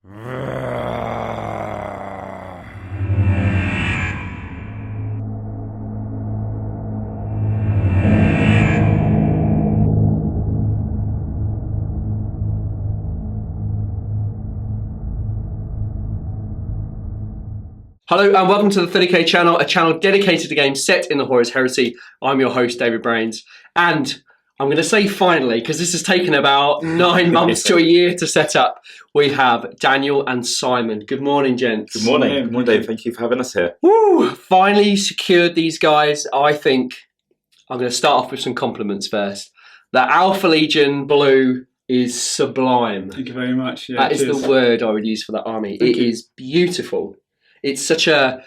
Hello and welcome to the 30k channel, a channel dedicated to games set in the Horus Heresy. I'm your host, David Brains, and I'm going to say finally, because this has taken about 9 months to a year to set up, we have Daniel and Simon. Good morning, gents. Good morning. Good morning, Dave. Thank you for having us here. Woo! Finally secured these guys. I think I'm going to start off with some compliments first. The Alpha Legion Blue is sublime. Thank you very much. That is the word I would use for that army. It is beautiful. It's such a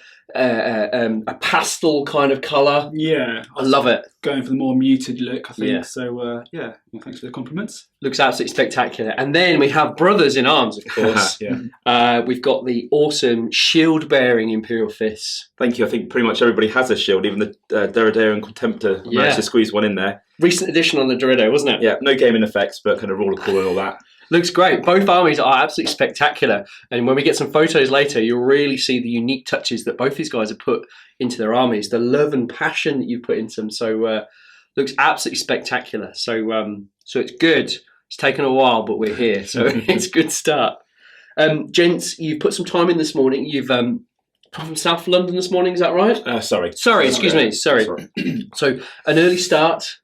pastel kind of colour. Yeah. I love it. Going for the more muted look, I think. Yeah. So, thanks for the compliments. Looks absolutely spectacular. And then we have brothers in arms, of course. We've got the awesome shield-bearing Imperial fists. Thank you. I think pretty much everybody has a shield, even the Derridaean Contemptor managed to squeeze one in there. Recent addition on the Dorado, wasn't it? Yeah, no gaming effects, but kind of roller call and all that. Looks great. Both armies are absolutely spectacular. And when we get some photos later, you'll really see the unique touches that both these guys have put into their armies. The love and passion that you've put into them. So looks absolutely spectacular. So it's good. It's taken a while, but we're here. So it's a good start. Gents, you've put some time in this morning. You've come from South London this morning, is that right? Sorry, excuse me. Sorry. So an early start.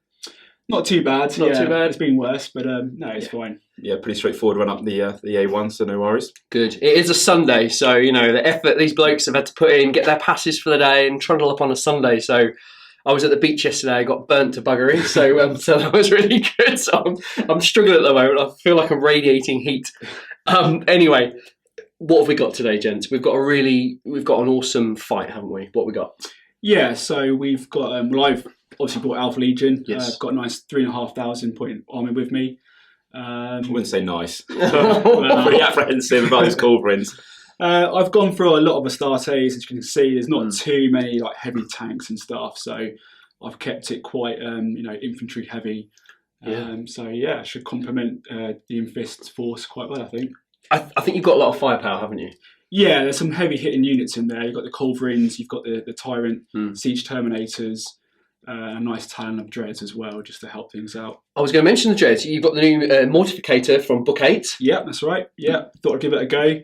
Not too bad. Not too bad. It's been worse, but no, it's fine. Yeah, pretty straightforward run up the A1, so no worries. Good. It is a Sunday, so, you know, the effort these blokes have had to put in, get their passes for the day and trundle up on a Sunday. So I was at the beach yesterday, I got burnt to buggery, so that was really good. So I'm struggling at the moment. I feel like I'm radiating heat. Anyway, what have we got today, gents? We've got an awesome fight, haven't we? What have we got? Yeah, so we've got, I've obviously bought Alpha Legion. Yes. I've got a nice 3,500 point army with me. I wouldn't say nice. Pretty apprehensive about these culverins. I've gone through a lot of Astartes, as you can see. There's not too many like heavy tanks and stuff, so I've kept it quite infantry heavy. I should complement the Infist force quite well, I think. I think you've got a lot of firepower, haven't you? Yeah, there's some heavy hitting units in there. You've got the culverins, you've got the Tyrant, Siege Terminators, a nice talon of Dreads as well, just to help things out. I was going to mention the Dreads. You've got the new Mortificator from Book 8. Yeah, that's right. Yeah, thought I'd give it a go.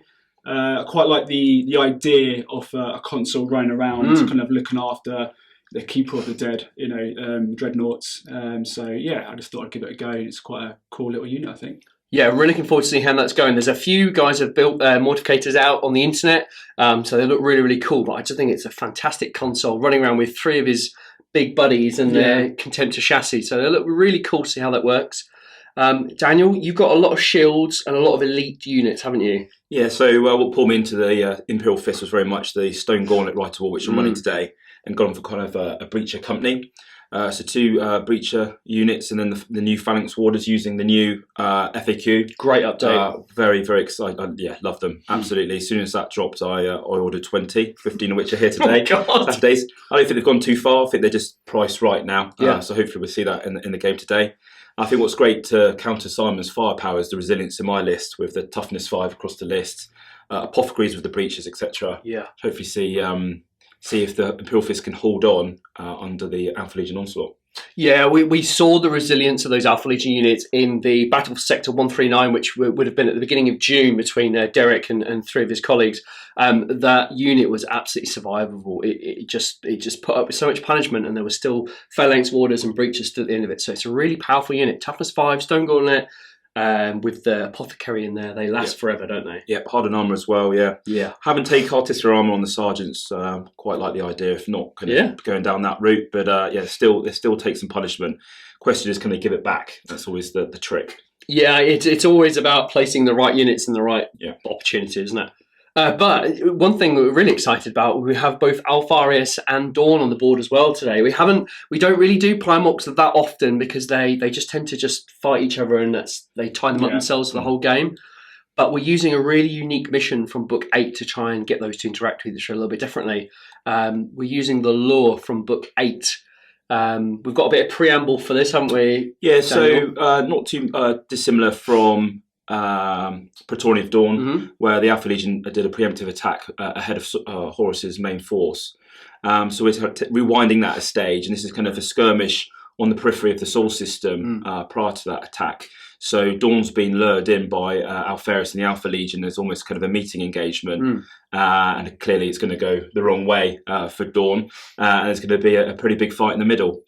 I quite like the idea of a console running around, kind of looking after the Keeper of the Dead, Dreadnoughts. I just thought I'd give it a go. It's quite a cool little unit, I think. Yeah, we're looking forward to seeing how that's going. There's a few guys who have built Mortificators out on the internet, so they look really, really cool. But I just think it's a fantastic console, running around with 3 of his big buddies and their Contemptor chassis. So they look really cool to see how that works. Daniel, you've got a lot of shields and a lot of elite units, haven't you? Yeah, so what pulled me into the Imperial Fist was very much the Stone Gauntlet Rite of War, which I'm running today, and gone for kind of a breacher company. So 2 breacher units, and then the new Phalanx Warders using the new FAQ. Great update. Very, very excited. Love them. Absolutely. As soon as that dropped, I ordered 20, 15 of which are here today. Oh, God. Saturdays. I don't think they've gone too far. I think they're just priced right now. Yeah. So hopefully we'll see that in the game today. I think what's great to counter Simon's firepower is the resilience in my list with the toughness 5 across the list, apothecaries with the breaches, etc. Yeah. Hopefully see if the Imperial Fist can hold on under the Alpha Legion onslaught. Yeah, we saw the resilience of those Alpha Legion units in the Battle for Sector 139, which would have been at the beginning of June between Derek and 3 of his colleagues. That unit was absolutely survivable. It just put up with so much punishment, and there were still Phalanx Warders and Breachers still at the end of it. So it's a really powerful unit. Toughness 5, Stone Gauntlet, with the Apothecary in there. They last forever, don't they? Yeah, hardened armour as well, yeah. Yeah. Having take Artificer armour on the Sergeants, quite like the idea, if not kind of going down that route. But they still take some punishment. Question is, can they give it back? That's always the trick. Yeah, it's always about placing the right units in the right opportunity, isn't it? But one thing we're really excited about, we have both Alpharius and Dawn on the board as well today. We don't really do Primarchs that often because they just tend to just fight each other, and they tie them up themselves for the whole game. But we're using a really unique mission from Book 8 to try and get those to interact with each other a little bit differently. We're using the lore from Book 8. We've got a bit of preamble for this, haven't we? Yeah, so not too dissimilar from Praetorian of Dawn, Mm-hmm. where the Alpha Legion did a preemptive attack ahead of Horus's main force. So we're rewinding that a stage, and this is kind of a skirmish on the periphery of the Sol system prior to that attack. So Dawn's been lured in by Alpharis and the Alpha Legion. There's almost kind of a meeting engagement, and clearly it's going to go the wrong way for Dawn, and there's going to be a pretty big fight in the middle.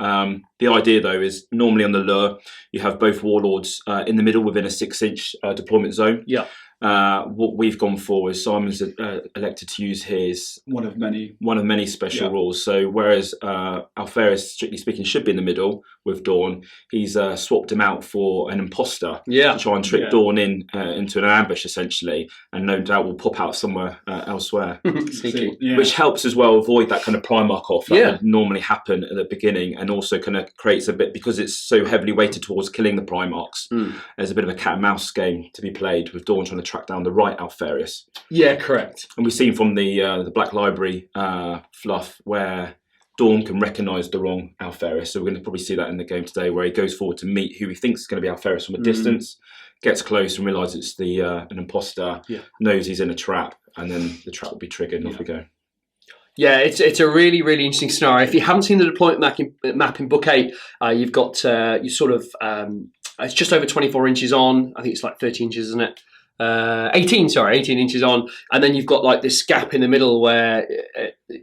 The idea, though, is normally on the lure, you have both warlords in the middle within a 6-inch deployment zone. Yeah. What we've gone for is Simon's elected to use his one of many special rules. So whereas Alpharis, strictly speaking, should be in the middle with Dawn, he's swapped him out for an imposter to try and trick Dawn into an ambush, essentially, and no doubt will pop out somewhere elsewhere. Which helps as well avoid that kind of Primarch off that would normally happen at the beginning, and also kind of creates a bit, because it's so heavily weighted towards killing the Primarchs, there's a bit of a cat and mouse game to be played with Dawn trying to track down the right Alpharis. Yeah, correct. And we've seen from the Black Library fluff where Dawn can recognise the wrong Alpharis. So we're going to probably see that in the game today, where he goes forward to meet who he thinks is going to be Alpharis from a distance, gets close and realises it's an imposter, knows he's in a trap, and then the trap will be triggered and off we go. Yeah, it's a really, really interesting scenario. If you haven't seen the deployment map in Book 8, you've got you sort of it's just over 24 inches on. I think it's like 30 inches, isn't it? 18 inches on, and then you've got like this gap in the middle where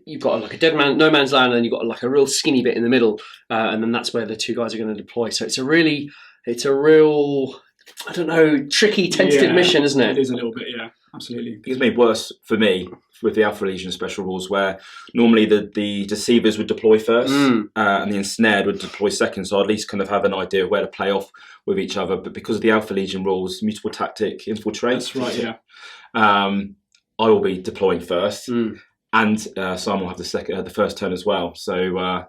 you've got like a dead man, no man's land, and then you've got like a real skinny bit in the middle, and then that's where the two guys are going to deploy. So it's a real, I don't know, tricky, tentative mission, isn't it? It is a little bit, yeah, absolutely. It's made worse for me with the Alpha Legion special rules, where normally the deceivers would deploy first and the ensnared would deploy second, so I'd at least kind of have an idea of where to play off with each other. But because of the Alpha Legion rules, mutable tactic, infiltrate. That's right, yeah. I will be deploying first, and Simon will have the first turn as well. So,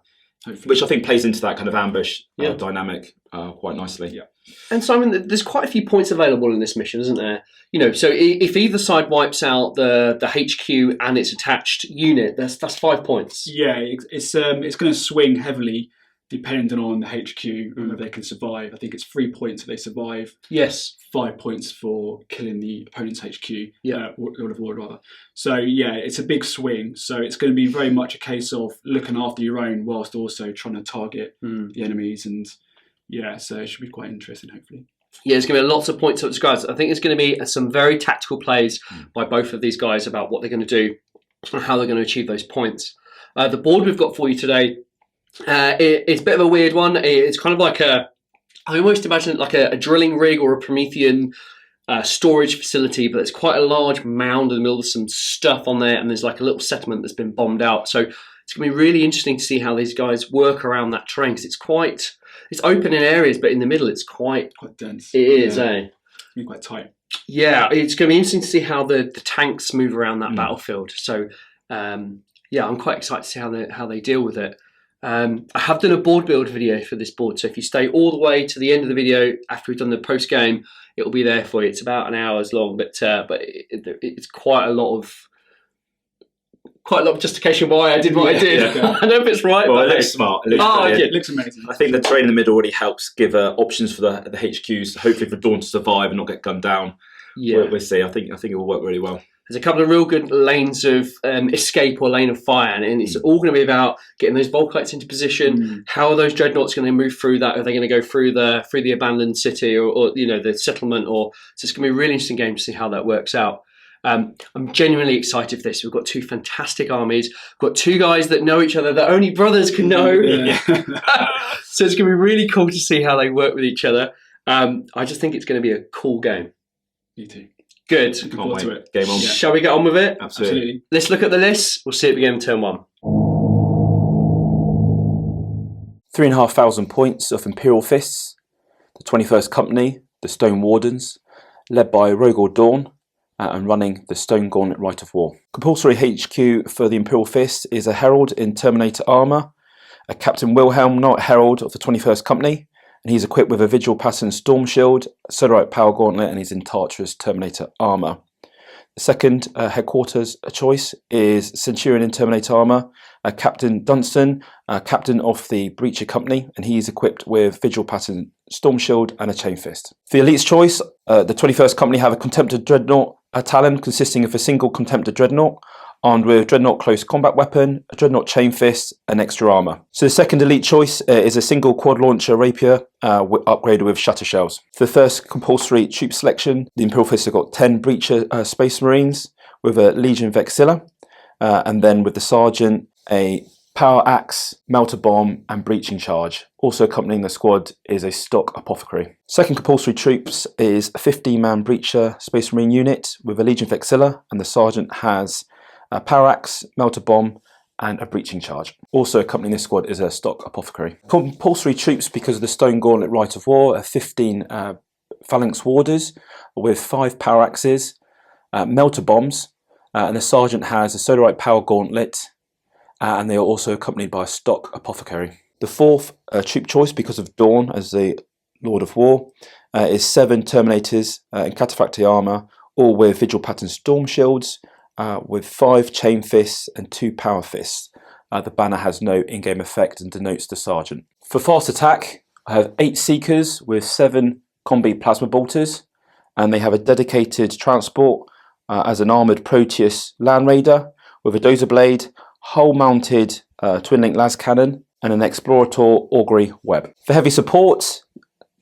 which I think plays into that kind of ambush dynamic quite nicely. Yeah. And Simon, there's quite a few points available in this mission, isn't there? You know, so if either side wipes out the HQ and its attached unit, that's 5 points. Yeah, it's going to swing heavily depending on the HQ and whether they can survive. I think it's 3 points if they survive. Yes. 5 points for killing the opponent's HQ. Yeah. Lord of War, rather. So, yeah, it's a big swing. So it's going to be very much a case of looking after your own whilst also trying to target the enemies. And, yeah, so it should be quite interesting, hopefully. Yeah, there's going to be lots of points up to guys. I think there's going to be some very tactical plays by both of these guys about what they're going to do and how they're going to achieve those points. The board we've got for you today, it's a bit of a weird one. It's kind of like I almost imagine it like a drilling rig or a Promethean storage facility, but it's quite a large mound in the middle. There's some stuff on there, and there's like a little settlement that's been bombed out. So it's going to be really interesting to see how these guys work around that terrain, because it's open in areas, but in the middle it's quite dense. It is, It's quite tight. Yeah, it's going to be interesting to see how the tanks move around that battlefield. So, yeah, I'm quite excited to see how they deal with it. I have done a board build video for this board, so if you stay all the way to the end of the video after we've done the post game, it will be there for you. It's about an hour's long, but it's quite a lot of justification why I did what I did. I don't know if it's right. Well, but it looks smart. It looks amazing. I think the terrain in the middle already helps give options for the HQs, hopefully for Dawn to survive and not get gunned down. Yeah, we'll see. I think it will work really well. There's a couple of real good lanes of escape or lane of fire, and it's all going to be about getting those Volkites into position. How are those dreadnoughts going to move through that? Are they going to go through the abandoned city or the settlement? So it's going to be a really interesting game to see how that works out. I'm genuinely excited for this. We've got two fantastic armies. We've got two guys that know each other that only brothers can know. Yeah. So it's going to be really cool to see how they work with each other. I just think it's going to be a cool game. Me too. Good. Looking forward to it. Game on. Yeah. Shall we get on with it? Absolutely. Let's look at the list. We'll see it begin in turn 1. 3,500 points of Imperial Fists, the 21st Company, the Stone Wardens, led by Rogor Dawn, and running the Stone Gauntlet Rite of War. Compulsory HQ for the Imperial Fist is a Herald in Terminator armour, a Captain Wilhelm Knight Herald of the 21st Company, and he's equipped with a Vigil Pattern Storm Shield, Solarite Power Gauntlet, and he's in Tartarus Terminator armour. Second headquarters choice is Centurion in Terminator armour, Captain Dunstan, captain of the Breacher Company, and he is equipped with Vigil Pattern Storm Shield and a Chain Fist. For the Elite's choice, the 21st Company have a Contemptor Dreadnought Talon consisting of a single Contemptor Dreadnought, armed with Dreadnought Close Combat Weapon, a Dreadnought Chain Fist, and extra armour. So the second elite choice is a single quad launcher Rapier upgraded with Shutter Shells. For the first compulsory troop selection, the Imperial Fist have got 10 Breacher Space Marines with a Legion Vexilla, and then with the Sergeant, a Power Axe, Melter Bomb, and Breaching Charge. Also accompanying the squad is a stock Apothecary. Second compulsory troops is a 15-man Breacher Space Marine unit with a Legion Vexilla, and the Sergeant has a Power Axe, Melter Bomb, and a Breaching Charge. Also accompanying this squad is a stock Apothecary. Compulsory troops, because of the Stone Gauntlet Rite of War, are 15 Phalanx Warders with 5 Power Axes, Melter Bombs, and the Sergeant has a Solarite Power Gauntlet, and they are also accompanied by a stock Apothecary. The fourth troop choice, because of Dawn as the Lord of War, is 7 Terminators in Cataphractii armour, all with Vigil Pattern Storm Shields, with 5 Chain Fists and 2 Power Fists. The banner has no in-game effect and denotes the Sergeant. For fast attack, I have 8 Seekers with 7 Combi Plasma Bolters, and they have a dedicated transport as an armoured Proteus Land Raider with a Dozer Blade, hull-mounted twin-link las cannon, and an Explorator Augury Web. For heavy support,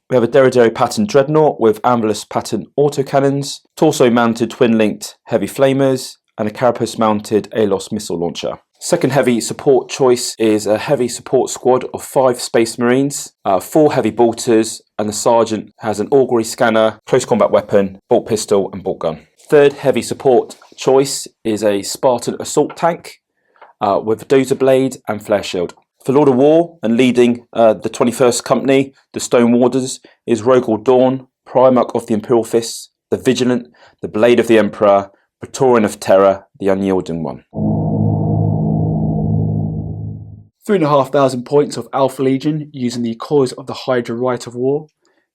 we have a Derrideri Pattern Dreadnought with Anvilus Pattern autocannons, torso-mounted twin-linked heavy flamers, and a carapace-mounted ALOS missile launcher. Second heavy support choice is a heavy support squad of 5 Space Marines, 4 heavy bolters, and the Sergeant has an Augury Scanner, close combat weapon, bolt pistol, and bolt gun. Third heavy support choice is a Spartan assault tank with a Dozer Blade and Flare Shield. For Lord of War and leading the 21st Company, the Stone Warders, is Rogel Dawn, Primarch of the Imperial Fists, the Vigilant, the Blade of the Emperor, Praetorian of Terror, the Unyielding One. 3,500 points of Alpha Legion using the cause of the Hydra Rite of War.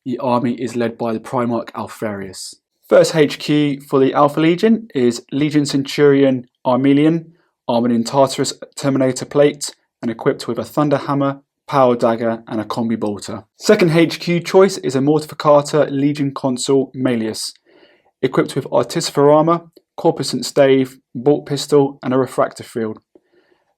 The army is led by the Primarch Alfarius. First HQ for the Alpha Legion is Legion Centurion Armelian, armoured in Tartarus Terminator plate and equipped with a Thunder Hammer, Power Dagger, and a Combi Bolter. Second HQ choice is a Mortificata Legion Consul Malleus, equipped with Artificer Armour, Corpuscent Stave, Bolt Pistol, and a Refractor Field.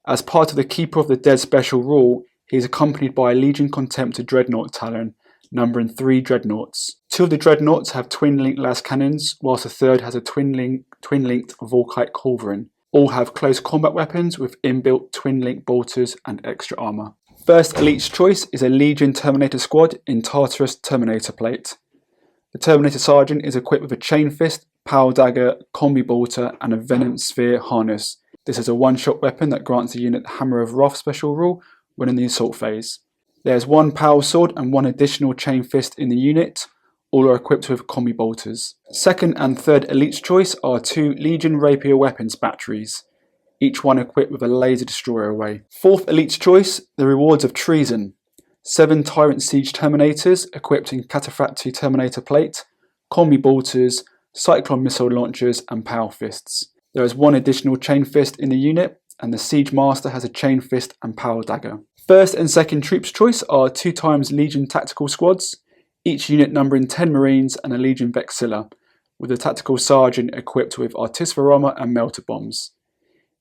As part of the Keeper of the Dead special rule, he is accompanied by a Legion Contemptor Dreadnought Talon, numbering 3 Dreadnoughts. 2 of the Dreadnoughts have twin-linked las cannons, whilst the third has a twin-linked Volkite Culverin. All have close combat weapons with inbuilt twin-link bolters and extra armour. First Elite's choice is a Legion Terminator squad in Tartarus Terminator plate. The Terminator Sergeant is equipped with a Chain Fist, Power Dagger, Combi Bolter, and a Venom Sphere harness. This is a one-shot weapon that grants the unit the Hammer of Wrath special rule when in the assault phase. There is 1 Power Sword and 1 additional Chain Fist in the unit. All are equipped with Combi Bolters. Second and third Elite's choice are 2 Legion Rapier weapons batteries, each one equipped with a laser destroyer array. Fourth Elite's choice, the Rewards of Treason. 7 Tyrant Siege Terminators equipped in Cataphractii Terminator plate, Combi Bolters, Cyclone Missile Launchers, and Power Fists. There is 1 additional Chain Fist in the unit, and the Siege Master has a Chain Fist and Power Dagger. First and second troops choice are 2 times Legion Tactical Squads, each unit numbering 10 Marines and a Legion Vexilla, with a Tactical Sergeant equipped with Artificer Armour and Melter Bombs.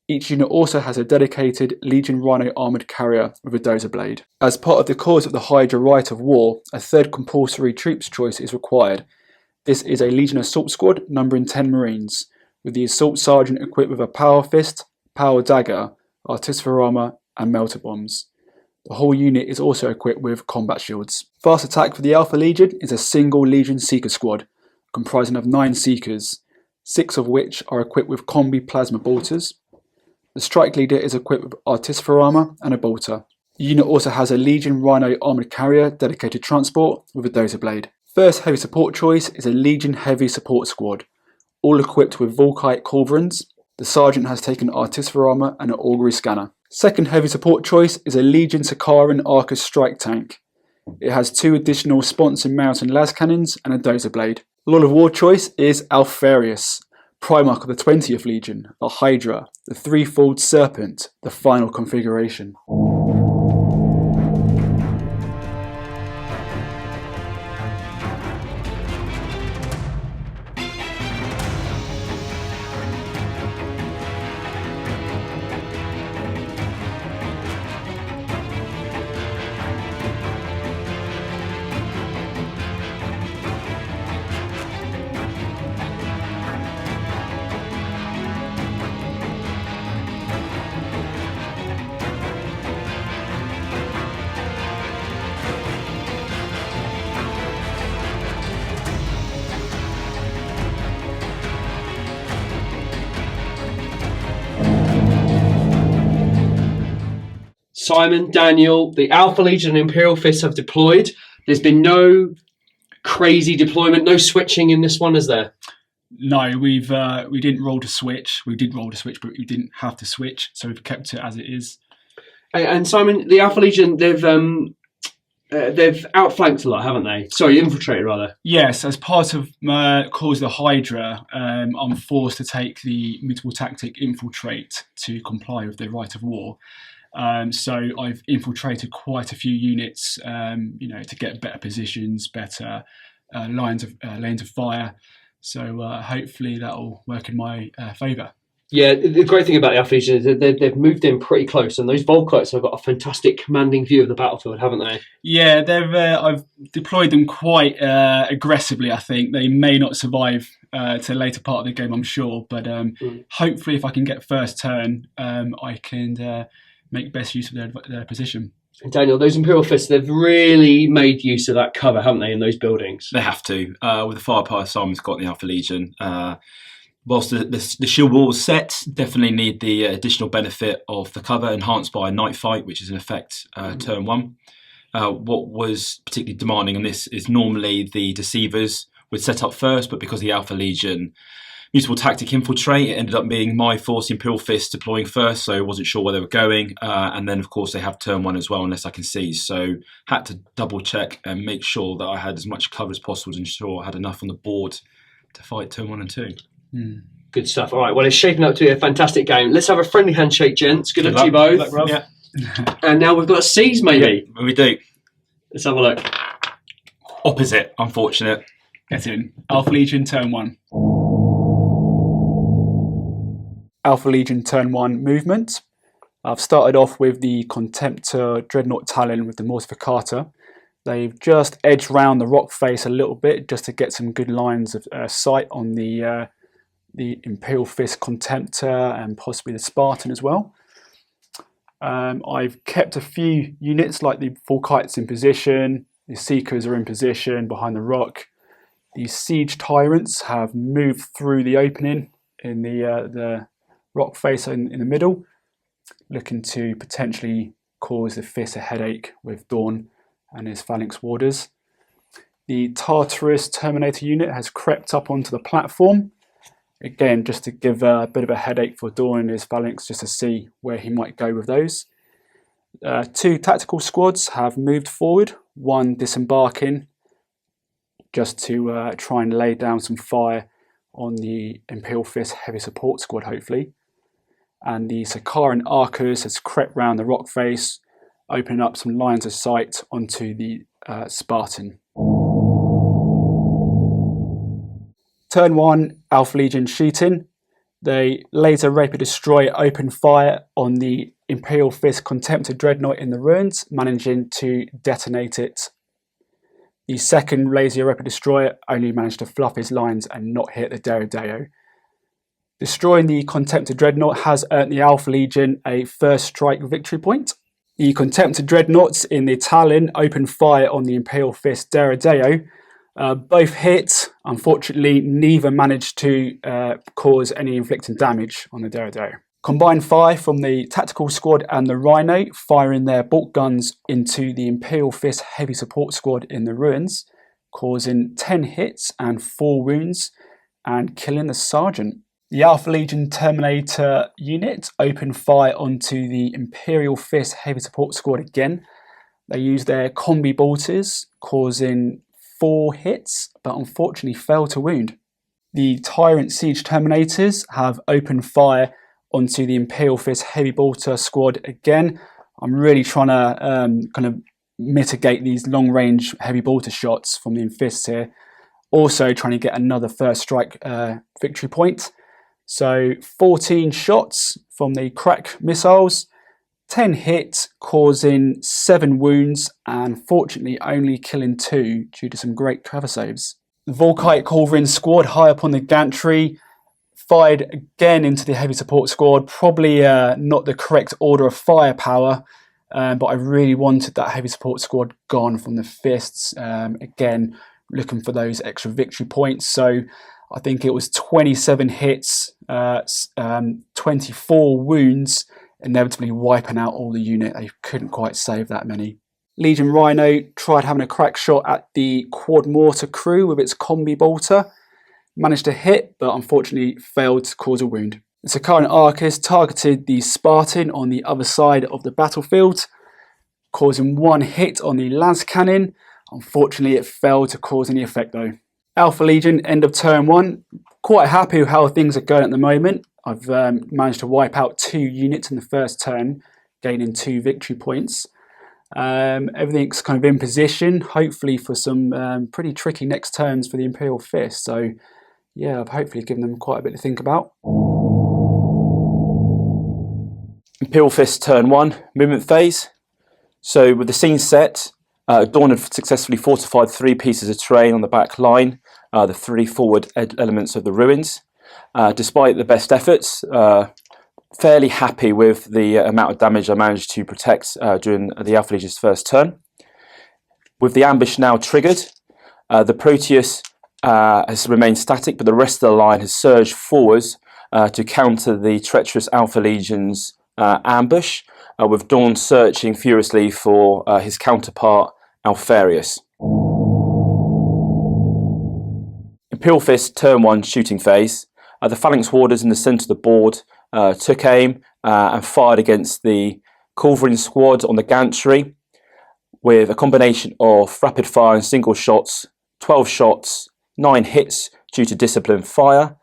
Each unit also has a dedicated Legion Rhino Armoured Carrier with a Dozer Blade. As part of the cause of the Hydra Rite of War, a third compulsory troops choice is required. This is a Legion Assault Squad numbering 10 Marines, with the Assault Sergeant equipped with a Power Fist, Power Dagger, Artificer Armour, and Melter Bombs. The whole unit is also equipped with combat shields. Fast attack for the Alpha Legion is a single Legion Seeker squad, comprising of 9 Seekers, 6 of which are equipped with Combi Plasma Bolters. The Strike Leader is equipped with Artificer Armour and a Bolter. The unit also has a Legion Rhino Armoured Carrier dedicated transport with a Dozer Blade. First heavy support choice is a Legion Heavy Support Squad, all equipped with Volkite Culverins. The Sergeant has taken Artificer Armour and an Augury Scanner. Second heavy support choice is a Legion Sakaran Arcus Strike Tank. It has 2 additional Sponson Mountain las cannons and a Dozer Blade. Lord of War choice is Alfarius, Primarch of the 20th Legion, the Hydra, the threefold serpent, the final configuration. Simon, Daniel, the Alpha Legion and Imperial Fist have deployed. There's been no crazy deployment, no switching in this one, is there? No, we didn't roll to switch. We did roll to switch, but we didn't have to switch, so we've kept it as it is. And Simon, the Alpha Legion, they've outflanked a lot, haven't they? Sorry, infiltrated rather. Yes, as part of Cause the Hydra, I'm forced to take the mutable tactic infiltrate to comply with the right of war. So I've infiltrated quite a few units, to get better positions, better lanes of fire. So hopefully that'll work in my favour. Yeah, the great thing about the Alpha Legion is that they've moved in pretty close, and those Volkites have got a fantastic commanding view of the battlefield, haven't they? Yeah, I've deployed them quite aggressively. I think they may not survive to the later part of the game, I'm sure, but hopefully, if I can get first turn, I can make best use of their position. And Daniel, those Imperial Fists, they've really made use of that cover, haven't they, in those buildings? They have to. With the firepower Simon's got in the Alpha Legion, whilst the shield wall was set, definitely need the additional benefit of the cover enhanced by a night fight, which is in effect turn one. What was particularly demanding on this is normally the deceivers would set up first, but because the Alpha Legion mutable tactic infiltrate, it ended up being my force Imperial Fist deploying first, so I wasn't sure where they were going. And then, of course, they have turn one as well, unless I can see. So had to double check and make sure that I had as much cover as possible to ensure I had enough on the board to fight turn 1 and 2. Good stuff. All right, well, it's shaping up to be a fantastic game. Let's have a friendly handshake, gents. Good luck to you both. Yeah. And now we've got C's, maybe. Yeah, we do. Let's have a look. Opposite, unfortunate. Get in. Alpha Legion, turn 1. Alpha Legion, turn 1 movement. I've started off with the Contemptor Dreadnought Talon with the Mortificata. They've just edged round the rock face a little bit just to get some good lines of sight on the Imperial Fist Contemptor and possibly the Spartan as well. I've kept a few units like the Volkites in position, the Seekers are in position behind the rock. The Siege Tyrants have moved through the opening in the rock face in the middle, looking to potentially cause the Fist a headache with Dawn and his Phalanx Warders. The Tartarus Terminator unit has crept up onto the platform, again just to give a bit of a headache for Dawn and his Phalanx, just to see where he might go with those. 2 tactical squads have moved forward, one disembarking just to try and lay down some fire on the Imperial Fist heavy support squad, hopefully. And the Sakaran Arcus has crept round the rock face, opening up some lines of sight onto the Spartan. Turn 1, Alpha Legion shooting. They laser rapier destroy open fire on the Imperial Fist Contemptor Dreadnought in the ruins, managing to detonate it. The second laser rapier destroyer only managed to fluff his lines and not hit the Deredeo. Destroying the Contemptor Dreadnought has earned the Alpha Legion a first strike victory point. The Contemptor Dreadnoughts in the Talon opened fire on the Imperial Fist Deredeo. Both hit. Unfortunately, neither managed to cause any inflicting damage on the Deredeo. Combined fire from the tactical squad and the Rhino, firing their bolt guns into the Imperial Fist heavy support squad in the ruins, causing 10 hits and 4 wounds, and killing the sergeant. The Alpha Legion Terminator unit opened fire onto the Imperial Fist heavy support squad again. They used their combi bolters, causing 4 hits, but unfortunately failed to wound. The Tyrant Siege Terminators have opened fire onto the Imperial Fist Heavy Bolter squad again. I'm really trying to kind of mitigate these long-range Heavy Bolter shots from the Fists here. Also trying to get another first strike victory point. So 14 shots from the crack missiles, 10 hits, causing 7 wounds, and fortunately only killing 2 due to some great cover saves. The Volkite Culverin squad high up on the gantry fired again into the heavy support squad. Probably not the correct order of firepower, but I really wanted that heavy support squad gone from the Fists. Again, looking for those extra victory points. So I think it was 27 hits, 24 wounds, inevitably wiping out all the unit. They couldn't quite save that many. Legion Rhino tried having a crack shot at the quad mortar crew with its combi bolter. Managed to hit, but unfortunately failed to cause a wound. The Sakaran Arcus targeted the Spartan on the other side of the battlefield, causing 1 hit on the las cannon. Unfortunately, it failed to cause any effect though. Alpha Legion, end of turn 1. Quite happy with how things are going at the moment. I've managed to wipe out 2 units in the first turn, gaining 2 victory points. Everything's kind of in position, hopefully for some pretty tricky next turns for the Imperial Fist. So yeah, I've hopefully given them quite a bit to think about. Imperial Fist turn 1, movement phase. So with the scene set, Dawn had successfully fortified 3 pieces of terrain on the back line, the 3 forward elements of the ruins. Despite the best efforts, fairly happy with the amount of damage I managed to protect during the Alpha Legion's first turn. With the ambush now triggered, the Proteus has remained static, but the rest of the line has surged forwards to counter the treacherous Alpha Legion's ambush, with Dawn searching furiously for his counterpart, Alfarius. Imperial Fist turn 1 shooting phase. The Phalanx Warders in the centre of the board took aim and fired against the Culverin squad on the gantry with a combination of rapid fire and single shots, 12 shots, 9 hits due to disciplined fire,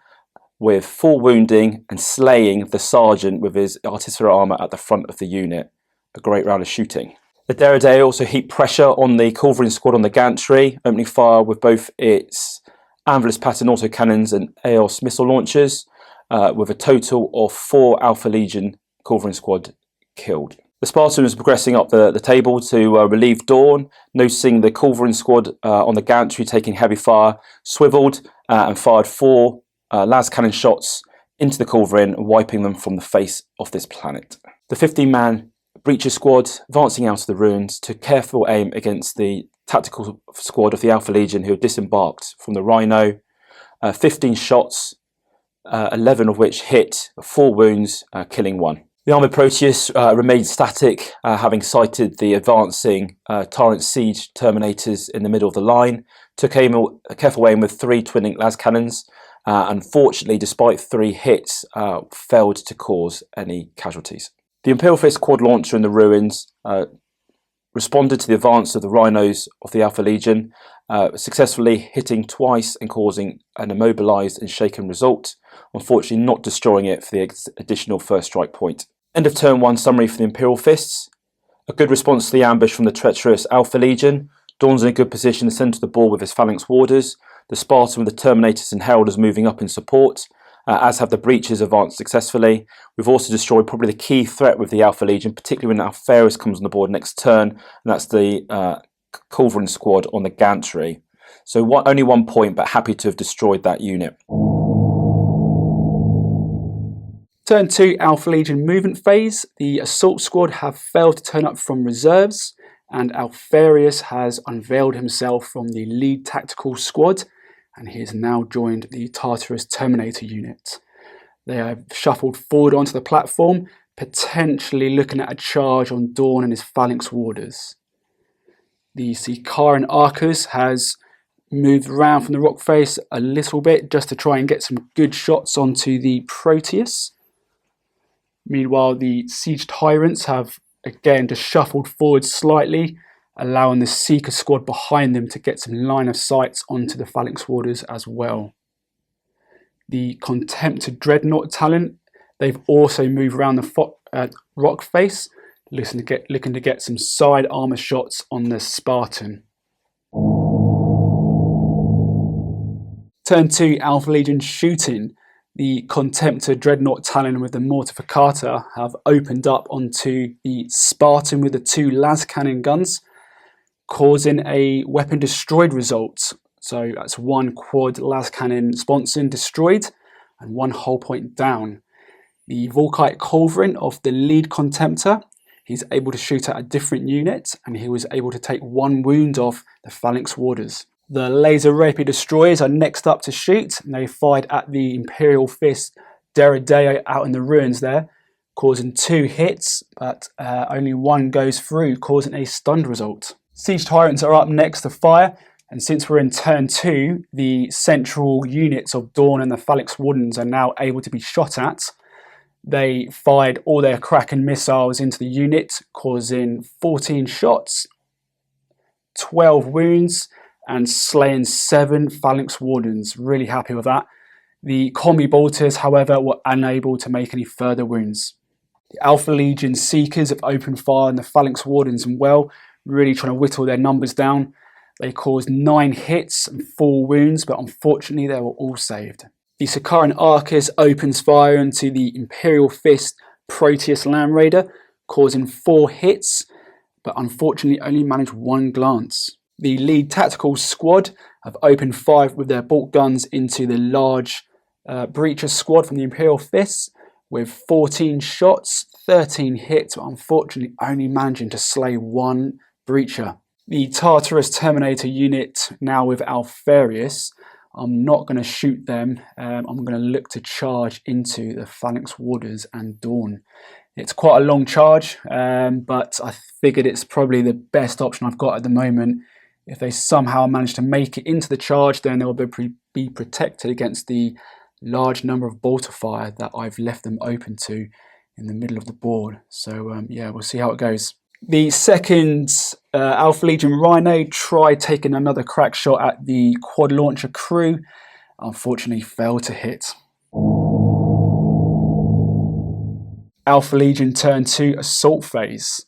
with 4 wounding and slaying the sergeant with his artillery armour at the front of the unit. A great round of shooting. The Derriday also heaped pressure on the Culverin squad on the gantry, opening fire with both its Anvilus pattern autocannons and AOS missile launchers, with a total of 4 Alpha Legion Culverin squad killed. The Spartan was progressing up the table to relieve Dawn, noticing the Culverin squad on the gantry taking heavy fire, swiveled and fired 4 las cannon shots into the Culverin, wiping them from the face of this planet. The 15-man Breacher squad, advancing out of the ruins, took careful aim against the tactical squad of the Alpha Legion who had disembarked from the Rhino. 15 shots, 11 of which hit, 4 wounds, killing 1. The armoured Proteus remained static, having sighted the advancing Tyrant Siege Terminators in the middle of the line. Took careful aim with 3 twin-link las cannons. Unfortunately, despite 3 hits, failed to cause any casualties. The Imperial Fist quad launcher in the ruins responded to the advance of the Rhinos of the Alpha Legion, successfully hitting twice and causing an immobilised and shaken result, unfortunately not destroying it for the additional first strike point. End of turn 1 summary for the Imperial Fists. A good response to the ambush from the treacherous Alpha Legion. Dawn's in a good position in the centre of the board with his Phalanx Warders. The Spartan with the Terminators and Heralders moving up in support, as have the Breaches advanced successfully. We've also destroyed probably the key threat with the Alpha Legion, particularly when Alfarius comes on the board next turn, and that's the Culverin squad on the gantry. So only 1 point, but happy to have destroyed that unit. Turn 2 Alpha Legion movement phase. The assault squad have failed to turn up from reserves, and Alfarius has unveiled himself from the lead tactical squad, and he has now joined the Tartarus Terminator unit. They have shuffled forward onto the platform, potentially looking at a charge on Dawn and his Phalanx Warders. The Sikaran Arcus has moved around from the rock face a little bit just to try and get some good shots onto the Proteus. Meanwhile, the Siege Tyrants have again just shuffled forward slightly, allowing the Seeker squad behind them to get some line of sight onto the Phalanx Warders as well. the Contemptor Dreadnought talent. They've also moved around the rock face, looking to get some side armor shots on the Spartan. Turn 2, Alpha Legion shooting. The Contemptor Dreadnought talent with the Mortificata have opened up onto the Spartan with the 2 las cannon guns, causing a weapon destroyed result. So that's 1 quad las cannon sponson destroyed and 1 hull point down. The Volkite Culverin of the lead Contemptor, he's able to shoot at a different unit, and he was able to take 1 wound off the Phalanx Warders. The Laser Rapier Destroyers are next up to shoot, and they fired at the Imperial Fist Derrideo out in the ruins there, causing 2 hits, but only 1 goes through, causing a stunned result. Siege Tyrants are up next to fire, and since we're in turn 2, the central units of Dawn and the Phalanx Wardens are now able to be shot at. They fired all their Kraken missiles into the unit, causing 14 shots, 12 wounds, and slaying 7 Phalanx Wardens. Really happy with that. The Combi Bolters, however, were unable to make any further wounds. The Alpha Legion Seekers have opened fire on the Phalanx Wardens and really trying to whittle their numbers down. They caused 9 hits and 4 wounds, but unfortunately they were all saved. The Sakaran Arcus opens fire into the Imperial Fist Proteus Land Raider, causing 4 hits, but unfortunately only managed 1 glance. The lead tactical squad have opened fire with their bolt guns into the large Breacher squad from the Imperial Fists, with 14 shots, 13 hits, but unfortunately only managing to slay 1 Breacher. The Tartarus Terminator unit, now with Alfarius, I'm not going to shoot them. I'm going to look to charge into the Phalanx Warders and Dawn. It's quite a long charge, but I figured it's probably the best option I've got at the moment. If they somehow manage to make it into the charge, then they'll be protected against the large number of bolter fire that I've left them open to in the middle of the board. So yeah, we'll see how it goes. The second Alpha Legion Rhino tried taking another crack shot at the quad launcher crew. Unfortunately failed to hit. Alpha Legion turn 2 assault phase.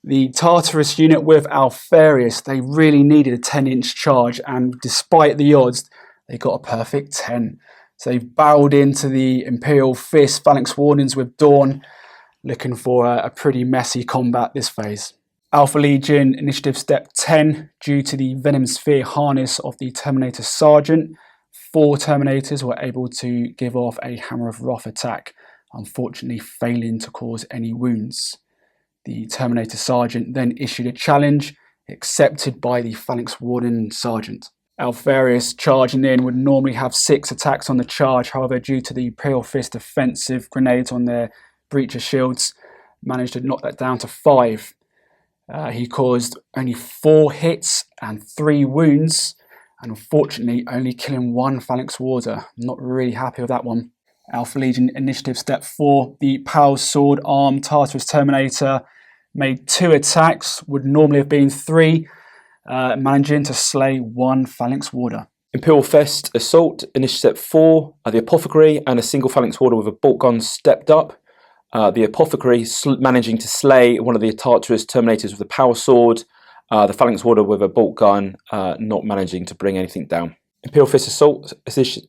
The Tartarus unit with Alfarius, they really needed a 10-inch charge, and despite the odds, they got a perfect 10. So they've barreled into the Imperial Fist Phalanx Wardens with Dawn, looking for a pretty messy combat this phase. Alpha Legion Initiative Step 10, due to the Venom Sphere harness of the Terminator Sergeant, 4 Terminators were able to give off a Hammer of Wrath attack, unfortunately failing to cause any wounds. The Terminator Sergeant then issued a challenge, accepted by the Phalanx Warden Sergeant. Alfarius charging in would normally have 6 attacks on the charge, however due to the Imperial Fist offensive grenades on their Breacher shields, managed to knock that down to 5. He caused only 4 hits and 3 wounds, and unfortunately only killing 1 Phalanx Warder. Not really happy with that one. Alpha Legion Initiative Step 4, the Power Sword Arm Tartarus Terminator made 2 attacks, would normally have been 3, managing to slay 1 Phalanx Warder. Imperial Fist Assault Initiative Step 4, the Apothecary and a single Phalanx Warder with a bolt gun stepped up. The Apothecary managing to slay one of the Tartarus Terminators with a power sword. The Phalanx Warder with a bolt gun not managing to bring anything down. Imperial Fist Assault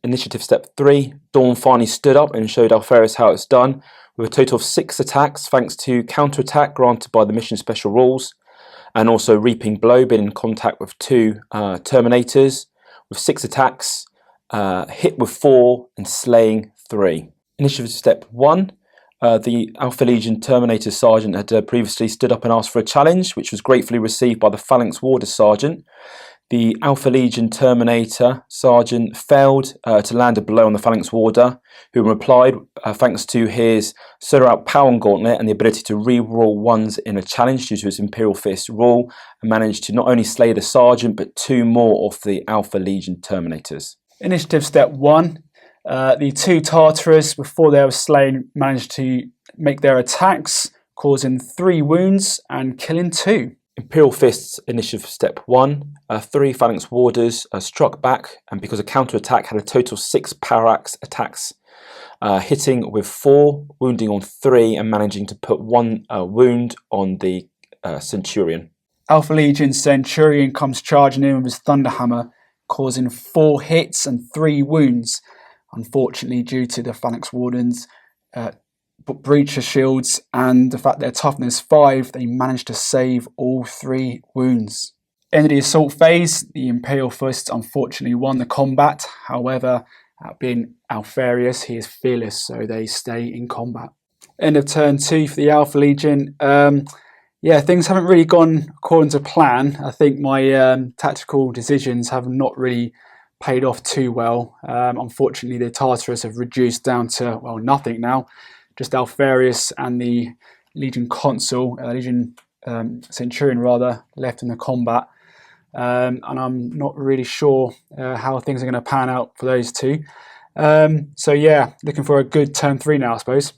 Initiative Step 3. Dawn finally stood up and showed Alfarius how it's done, with a total of 6 attacks thanks to counterattack granted by the mission special rules, and also Reaping Blow being in contact with 2 Terminators, with 6 attacks, hit with 4 and slaying 3. Initiative Step 1. The Alpha Legion Terminator Sergeant had previously stood up and asked for a challenge, which was gratefully received by the Phalanx Warder Sergeant. The Alpha Legion Terminator Sergeant failed to land a blow on the Phalanx Warder, who replied, thanks to his Solar Out Power Gauntlet and the ability to re-roll 1s in a challenge due to his Imperial Fist rule, and managed to not only slay the Sergeant, but 2 more of the Alpha Legion Terminators. Initiative Step 1. The 2 Tartarus, before they were slain, managed to make their attacks, causing 3 wounds and killing 2. Imperial Fist's initiative step 1, 3 Phalanx Warders struck back, and because of counter-attack had a total of 6 power axe attacks, hitting with 4, wounding on 3, and managing to put 1 wound on the Centurion. Alpha Legion Centurion comes charging in with his Thunderhammer, causing 4 hits and 3 wounds. Unfortunately, due to the Phalanx Wardens' breacher shields and the fact their toughness 5, they managed to save all 3 wounds. End of the assault phase, the Imperial Fist unfortunately won the combat. However, being Alfarius, he is fearless, so they stay in combat. End of turn 2 for the Alpha Legion. Things haven't really gone according to plan. I think my tactical decisions have not really paid off too well. Unfortunately, the Tartarus have reduced down to, nothing now. Just Alfarius and the Legion Consul, Legion Centurion rather, left in the combat. And I'm not really sure how things are going to pan out for those two. Looking for a good turn 3 now, I suppose.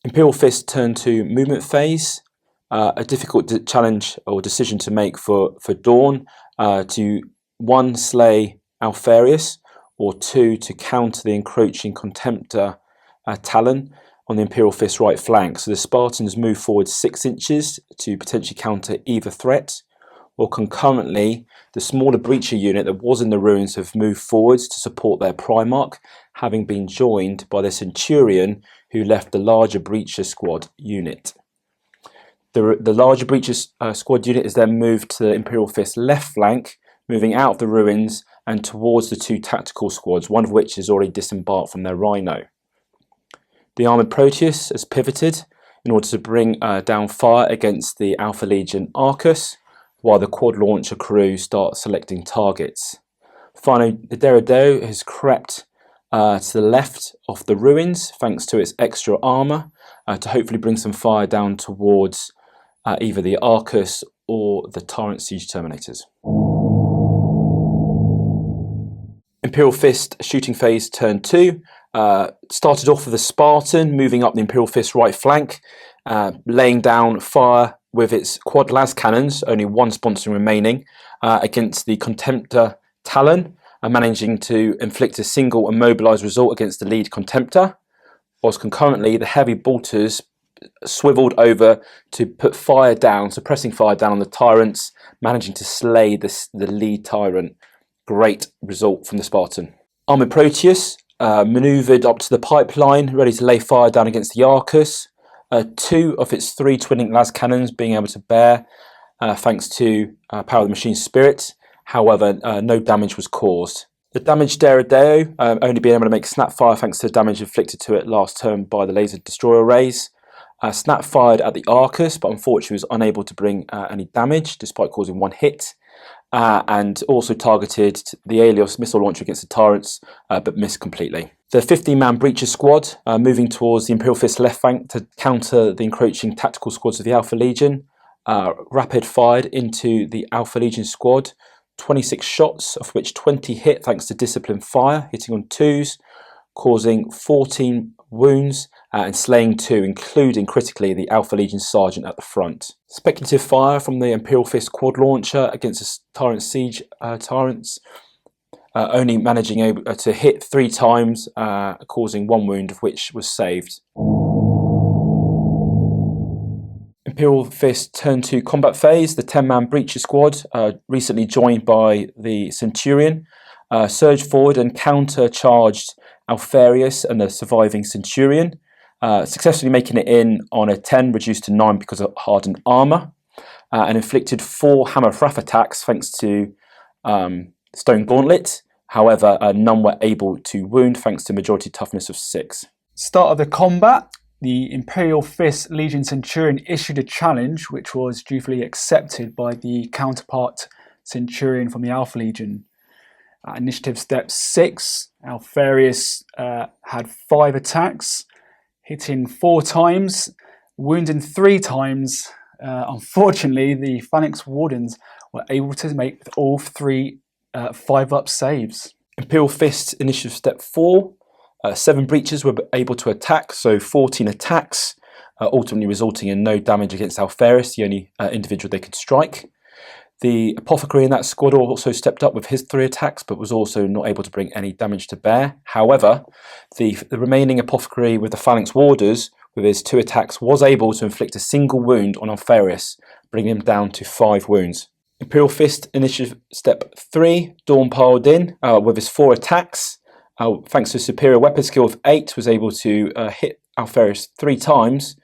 Imperial Fist turn to movement phase. A difficult challenge or decision to make for Dawn to 1, slay Alfarius, or 2, to counter the encroaching Contemptor Talon on the Imperial Fist right flank. So the Spartans move forward 6 inches to potentially counter either threat, or concurrently the smaller breacher unit that was in the ruins have moved forwards to support their Primarch, having been joined by the Centurion who left the larger breacher squad unit. The larger breacher squad unit is then moved to the Imperial Fist left flank, moving out of the ruins and towards the 2 tactical squads, one of which is already disembarked from their Rhino. The Armoured Proteus has pivoted in order to bring down fire against the Alpha Legion Arcus, while the quad launcher crew start selecting targets. Finally, the Derrido has crept to the left of the ruins, thanks to its extra armour, to hopefully bring some fire down towards either the Arcus or the Tyrant Siege Terminators. Imperial Fist shooting phase turn 2. Started off with a Spartan, moving up the Imperial Fist right flank, laying down fire with its quad las cannons, only 1 sponson remaining, against the Contemptor Talon, managing to inflict a single immobilised result against the lead Contemptor, whilst concurrently the heavy bolters swiveled over to put fire down, suppressing fire down on the Tyrants, managing to slay the lead Tyrant. Great result from the Spartan. Armoured Proteus manoeuvred up to the pipeline, ready to lay fire down against the Arcus. 2 of its 3 twinning las cannons being able to bear, thanks to Power of the Machine Spirit. However, no damage was caused. The damaged Derrido only being able to make snap fire thanks to the damage inflicted to it last turn by the laser destroyer rays. Snap fired at the Arcus, but unfortunately was unable to bring any damage despite causing 1 hit. And also targeted the Aelios missile launcher against the Tyrants, but missed completely. The 15-man breacher squad moving towards the Imperial Fist left flank to counter the encroaching tactical squads of the Alpha Legion. Rapid fired into the Alpha Legion squad, 26 shots, of which 20 hit thanks to disciplined fire, hitting on 2s, causing 14 wounds and slaying 2, including critically the Alpha Legion Sergeant at the front. Speculative fire from the Imperial Fist quad launcher against the Tyrant Siege Tyrants, only managing to hit 3 times, causing 1 wound, of which was saved. Imperial Fist turned to combat phase. The 10-man breacher squad, recently joined by the Centurion, surged forward and counter-charged Alfarius and the surviving Centurion, successfully making it in on a 10, reduced to 9 because of hardened armour, and inflicted 4 hammer fraff attacks thanks to Stone Gauntlet. However, none were able to wound thanks to majority toughness of 6. Start of the combat, the Imperial Fist Legion Centurion issued a challenge which was dutifully accepted by the counterpart Centurion from the Alpha Legion. Initiative step 6, Alfarius had 5 attacks, hitting 4 times, wounding 3 times. Unfortunately, the Phalanx Wardens were able to make all 3 5-up saves. Imperial Fist initiative step 4, 7 breaches were able to attack, so 14 attacks, ultimately resulting in no damage against Alferis, the only individual they could strike. The Apothecary in that squad also stepped up with his 3 attacks, but was also not able to bring any damage to bear. However, the remaining Apothecary with the Phalanx Warders, with his 2 attacks, was able to inflict a single wound on Alferis, bringing him down to 5 wounds. Imperial Fist Initiative Step 3, Dawn piled in with his 4 attacks. Thanks to a superior weapon skill of 8, was able to hit Alferis 3 times,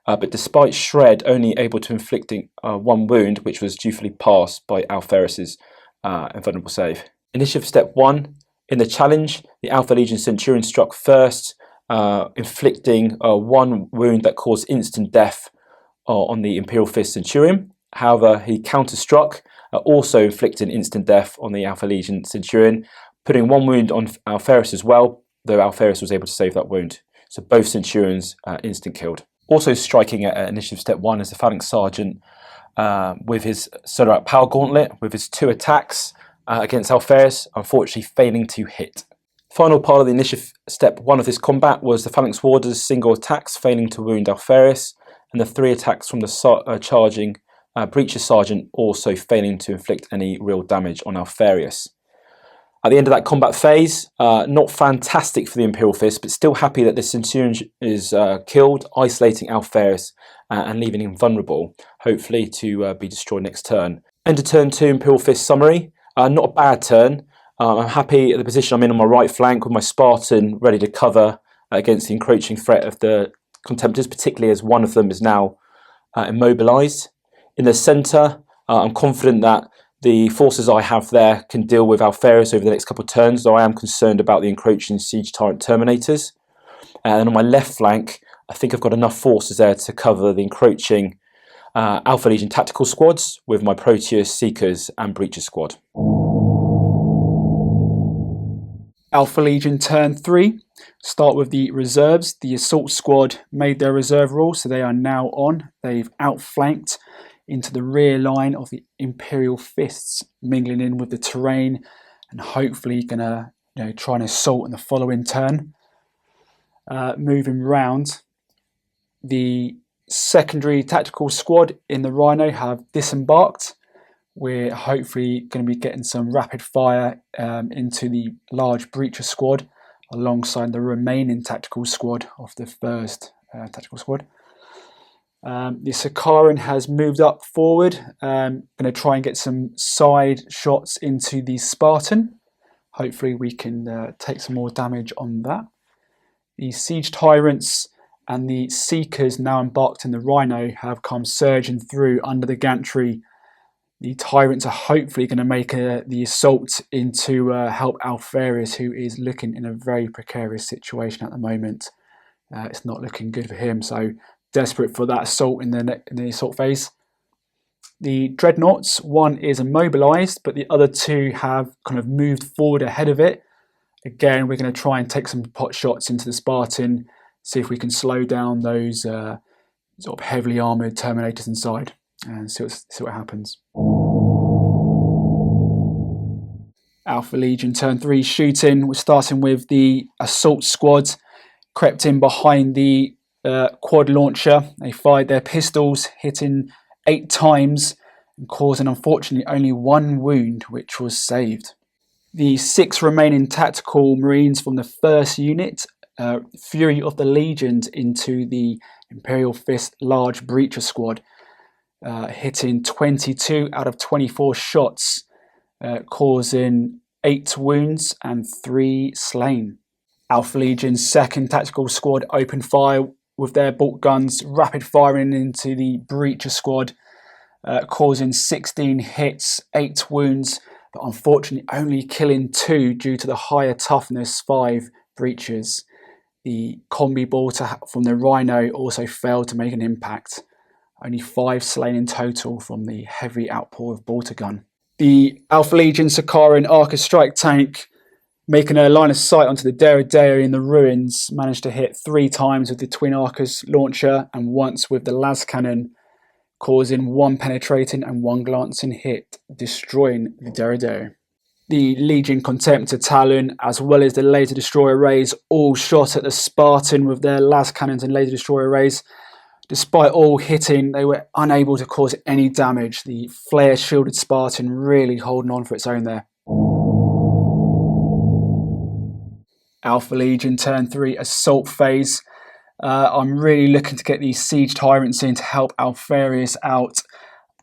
but despite Shred only able to inflict 1 wound, which was dutifully passed by Alferis' invulnerable save. Initiative Step 1, in the challenge, the Alpha Legion Centurion struck first, inflicting 1 wound that caused instant death on the Imperial Fist Centurion. However, he counter-struck, also inflicting instant death on the Alpha Legion Centurion, putting 1 wound on Alferis as well, though Alferis was able to save that wound. So both Centurions instant killed. Also striking at Initiative Step 1 is the Phalanx Sergeant with his Solar Power Gauntlet, with his 2 attacks against Alferis, unfortunately failing to hit. Final part of the Initiative Step 1 of this combat was the Phalanx Warders' single attacks failing to wound Alferis, and the 3 attacks from the charging Breacher Sergeant also failing to inflict any real damage on Alferis. At the end of that combat phase, not fantastic for the Imperial Fist, but still happy that the Centurion is killed, isolating Alferis and leaving him vulnerable, hopefully to be destroyed next turn. End of turn 2, Imperial Fist summary. Not a bad turn. I'm happy at the position I'm in on my right flank with my Spartan ready to cover against the encroaching threat of the Contemptors, particularly as one of them is now immobilised. In the centre, I'm confident that the forces I have there can deal with Alferis over the next couple of turns, though I am concerned about the encroaching Siege Tyrant Terminators. And on my left flank, I think I've got enough forces there to cover the encroaching Alpha Legion tactical squads with my Proteus, Seekers and Breacher squad. Alpha Legion turn 3. Start with the reserves. The Assault Squad made their reserve roll, so they are now on. They've outflanked into the rear line of the Imperial Fists, mingling in with the terrain and hopefully going to try and assault in the following turn. Moving round, the secondary tactical squad in the Rhino have disembarked. We're hopefully going to be getting some rapid fire into the large Breacher squad alongside the remaining tactical squad of the first tactical squad. The Sakaran has moved up forward, going to try and get some side shots into the Spartan. Hopefully we can take some more damage on that. The Siege Tyrants and the Seekers, now embarked in the Rhino, have come surging through under the gantry. The Tyrants are hopefully going to make the assault into help Alferis, who is looking in a very precarious situation at the moment. It's not looking good for him, so desperate for that assault in the assault phase. The Dreadnoughts, one is immobilised, but the other 2 have kind of moved forward ahead of it. Again, we're going to try and take some pot shots into the Spartan, see if we can slow down those sort of heavily armoured Terminators inside, and see what happens. Alpha Legion turn 3 shooting. We're starting with the Assault Squad, crept in behind the quad launcher. They fired their pistols, hitting 8 times and causing unfortunately only 1 wound, which was saved. The 6 remaining tactical Marines from the first unit, Fury of the Legions, into the Imperial Fist large Breacher squad, hitting 22 out of 24 shots, causing 8 wounds and 3 slain. Alpha Legion's second tactical squad opened fire with their bolt guns, rapid firing into the Breacher squad, causing 16 hits, 8 wounds, but unfortunately only killing 2 due to the higher toughness 5 Breachers. The combi bolter from the Rhino also failed to make an impact. Only 5 slain in total from the heavy outpour of bolter gun. The Alpha Legion Sakaran Arcus Strike Tank, making a line of sight onto the Deredeo in the ruins, managed to hit 3 times with the Twin Arcus launcher and once with the las cannon, causing 1 penetrating and 1 glancing hit, destroying the Deredeo. The Legion Contemptor Talon, as well as the laser destroyer rays, all shot at the Spartan with their las cannons and laser destroyer rays. Despite all hitting, they were unable to cause any damage. The flare-shielded Spartan really holding on for its own there. Alpha Legion turn 3 assault phase. I'm really looking to get these siege tyrants in to help Alfarius out.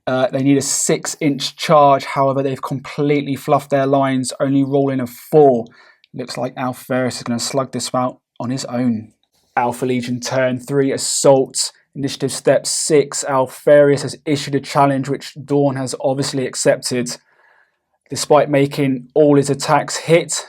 They need a 6-inch charge, however they've completely fluffed their lines, only rolling a 4. Looks like Alfarius is going to slug this out on his own. Alpha Legion turn 3 assault. Initiative step 6. Alfarius has issued a challenge which Dawn has obviously accepted. Despite making all his attacks hit,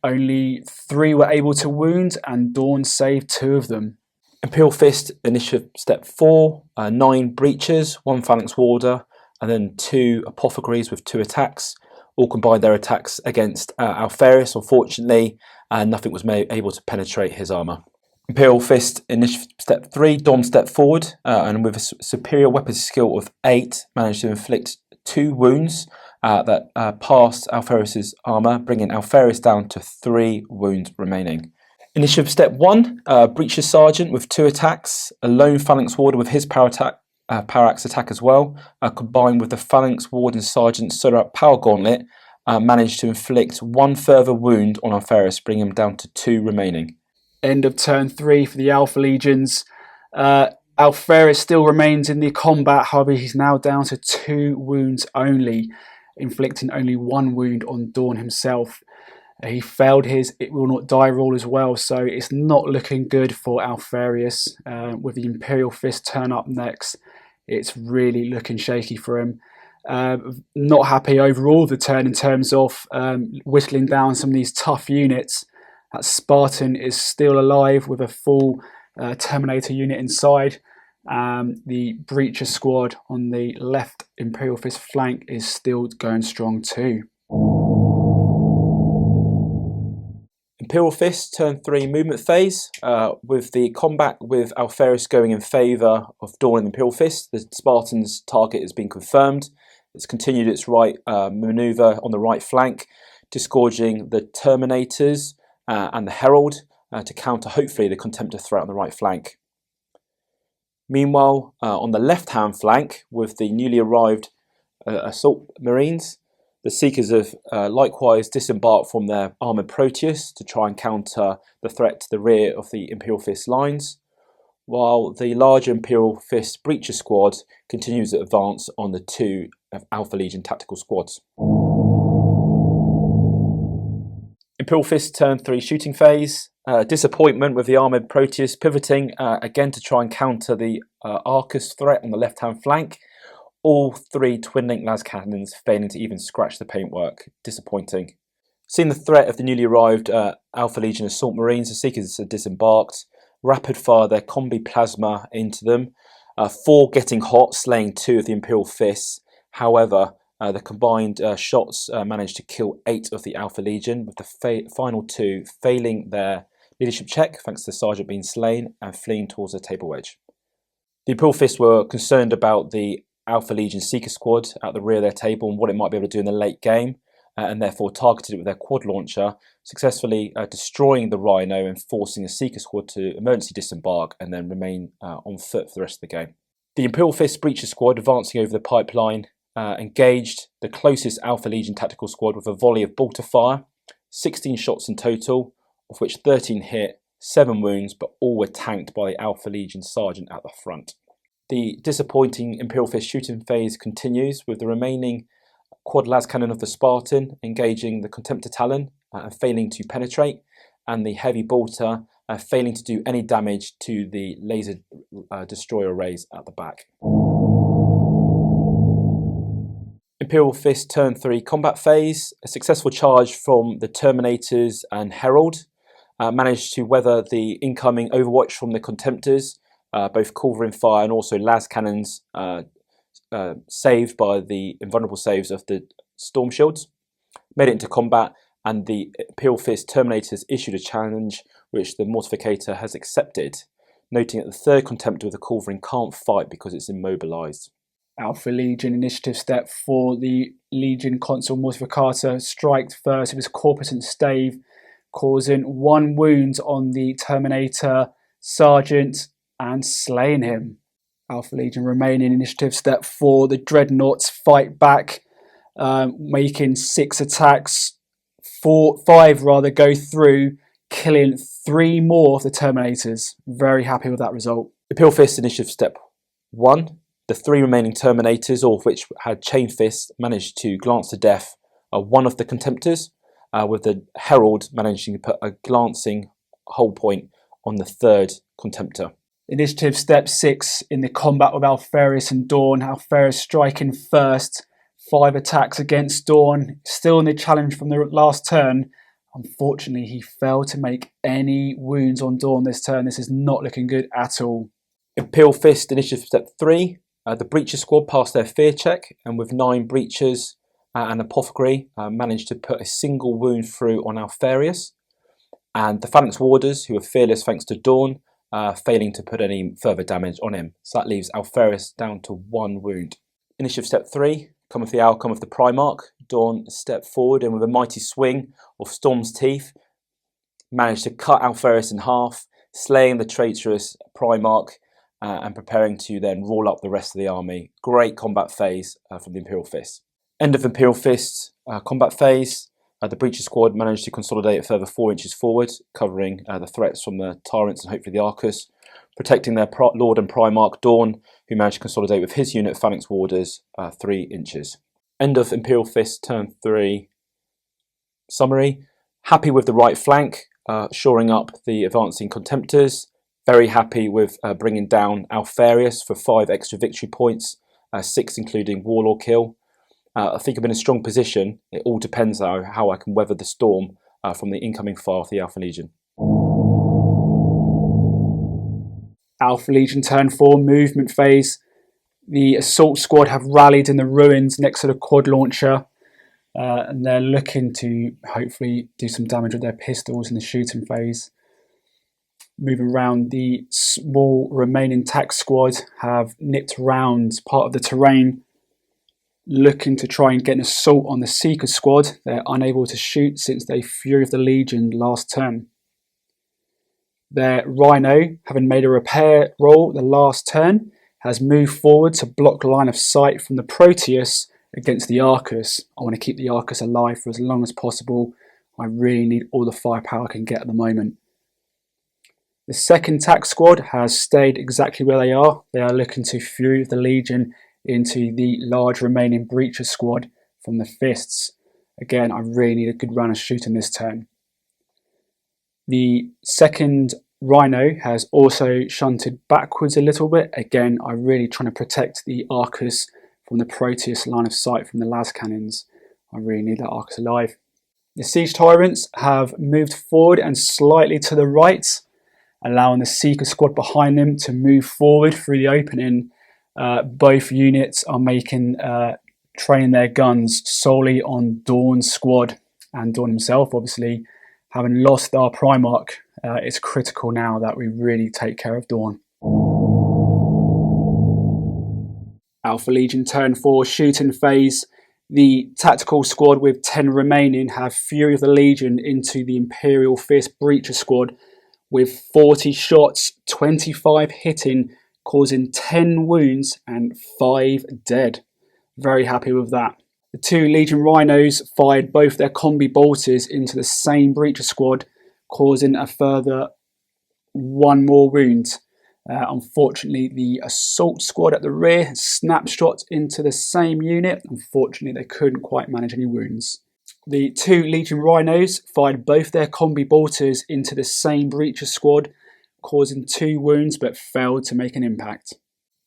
only 3 were able to wound, and Dawn saved 2 of them. Imperial Fist, initiative step 4, 9 breachers, 1 phalanx warder, and then 2 apothecaries with 2 attacks. All combined their attacks against Alfarius, unfortunately, and nothing was able to penetrate his armour. Imperial Fist, initiative step 3, Dawn step forward, and with a superior weapons skill of 8, managed to inflict 2 wounds that passed Alfarius' armour, bringing Alfarius down to 3 wounds remaining. Initiative step 1, Breacher Sergeant with 2 attacks, a lone Phalanx Warder with his power axe attack as well, combined with the Phalanx Warden Sergeant Solar Power Gauntlet, managed to inflict 1 further wound on Alfarius, bringing him down to 2 remaining. End of turn 3 for the Alpha Legions. Alfarius still remains in the combat, however he's now down to 2 wounds only, inflicting only 1 wound on Dawn himself. He failed his It Will Not Die rule as well, so it's not looking good for Alfarius. With the Imperial Fist turn up next, it's really looking shaky for him. Not happy overall the turn in terms of whittling down some of these tough units. That Spartan is still alive with a full Terminator unit inside. The Breacher squad on the left Imperial Fist flank is still going strong too. Imperial Fist turn 3 movement phase, with the combat with Alfarius going in favour of Dawn and Imperial Fist. The Spartan's target has been confirmed. It's continued its right manoeuvre on the right flank, disgorging the Terminators and the Herald to counter hopefully the Contemptor threat on the right flank. Meanwhile, on the left-hand flank, with the newly arrived Assault Marines, the Seekers have likewise disembarked from their armoured Proteus to try and counter the threat to the rear of the Imperial Fist lines, while the larger Imperial Fist Breacher squad continues to advance on the 2 Alpha Legion tactical squads. Imperial Fist turn 3 shooting phase. Disappointment with the armoured Proteus pivoting again to try and counter the Arcus threat on the left-hand flank. All 3 twin-link las cannons failing to even scratch the paintwork. Disappointing. Seeing the threat of the newly arrived Alpha Legion Assault Marines, the Seekers have disembarked, rapid fire their combi plasma into them, 4 getting hot, slaying 2 of the Imperial Fists. However, the combined shots managed to kill 8 of the Alpha Legion, with the final 2 failing their leadership check thanks to the Sergeant being slain and fleeing towards the table wedge. The Imperial Fists were concerned about the Alpha Legion Seeker squad at the rear of their table and what it might be able to do in the late game, and therefore targeted it with their quad launcher, successfully destroying the Rhino and forcing the Seeker squad to emergency disembark and then remain on foot for the rest of the game. The Imperial Fist Breacher squad, advancing over the pipeline, engaged the closest Alpha Legion tactical squad with a volley of bolter fire, 16 shots in total, of which 13 hit, 7 wounds, but all were tanked by the Alpha Legion sergeant at the front. The disappointing Imperial Fist shooting phase continues, with the remaining quad las cannon of the Spartan engaging the Contemptor Talon and failing to penetrate, and the heavy bolter failing to do any damage to the laser destroyer arrays at the back. Imperial Fist turn 3 combat phase. A successful charge from the Terminators and Herald managed to weather the incoming overwatch from the Contemptors, both culverin fire and also las cannons saved by the invulnerable saves of the Storm Shields. Made it into combat, and the Imperial Fist Terminators issued a challenge which the Mortificator has accepted, noting that the third Contemptor with the culverin can't fight because it's immobilised. Alpha Legion initiative step 4, the Legion Consul Mortificator striked first with his corpusant stave, causing 1 wound on the Terminator Sergeant and slaying him. Alpha Legion remain in initiative step 4. The Dreadnoughts fight back, making 6 attacks. 5 go through, killing 3 more of the Terminators. Very happy with that result. Imperial Fist initiative step 1. The 3 remaining Terminators, all of which had Chain Fists, managed to glance to death one of the Contemptors, with the Herald managing to put a glancing hull point on the 3rd Contemptor. Initiative step 6, in the combat with Alpharius and Dawn. Alpharius striking first. 5 attacks against Dawn. Still in the challenge from the last turn. Unfortunately, he failed to make any wounds on Dawn this turn. This is not looking good at all. Imperial Fist initiative step 3. The Breacher squad passed their fear check, and with 9 Breachers and Apothecary managed to put a single wound through on Alpharius. And the Phalanx Warders, who are fearless thanks to Dawn, failing to put any further damage on him. So that leaves Alpharius down to 1 wound. Initiative step 3, cometh the outcome of the Primarch. Dawn stepped forward and with a mighty swing of Storm's Teeth, managed to cut Alpharius in half, slaying the traitorous Primarch and preparing to then roll up the rest of the army. Great combat phase from the Imperial Fist. End of Imperial Fist combat phase. The Breacher squad managed to consolidate a further 4 inches forward, covering the threats from the Tyrants and hopefully the Arcus, protecting their Lord and Primarch Dawn, who managed to consolidate with his unit Phalanx Warders 3 inches. End of Imperial Fist turn 3 summary. Happy with the right flank, shoring up the advancing Contemptors. Very happy with bringing down Alpharius for 5 extra victory points, 6 including Warlord kill. I think I'm in a strong position. It all depends though how I can weather the storm from the incoming fire of the Alpha Legion. Alpha Legion turn 4 movement phase. The assault squad have rallied in the ruins next to the quad launcher, and they're looking to hopefully do some damage with their pistols in the shooting phase. Moving around, the small remaining tac squad have nipped around part of the terrain, looking to try and get an assault on the Seeker squad. They're unable to shoot since they Fury of the Legion last turn. Their Rhino, having made a repair roll the last turn, has moved forward to block line of sight from the Proteus against the Arcus. I want to keep the Arcus alive for as long as possible. I really need all the firepower I can get at the moment. The second tac squad has stayed exactly where they are. They are looking to Fury of the Legion into the large remaining Breacher squad from the Fists. Again, I really need a good run of shooting this turn. The second Rhino has also shunted backwards a little bit. Again, I'm really trying to protect the Arcus from the Proteus line of sight from the las cannons. I really need that Arcus alive. The Siege Tyrants have moved forward and slightly to the right, allowing the Seeker squad behind them to move forward through the opening. Both units are training their guns solely on Dawn's squad and Dawn himself. Obviously, having lost our Primarch, it's critical now that we really take care of Dawn. Alpha Legion turn 4 shooting phase. The tactical squad with 10 remaining have Fury of the Legion into the Imperial Fist Breacher squad with 40 shots, 25 hitting, causing 10 wounds and 5 dead. Very happy with that. The 2 Legion Rhinos fired both their combi bolters into the same Breacher squad, causing a further 1 more wound. Unfortunately, the assault squad at the rear snapshot into the same unit. Unfortunately, they couldn't quite manage any wounds. The 2 Legion Rhinos fired both their combi bolters into the same Breacher squad, causing 2 wounds but failed to make an impact.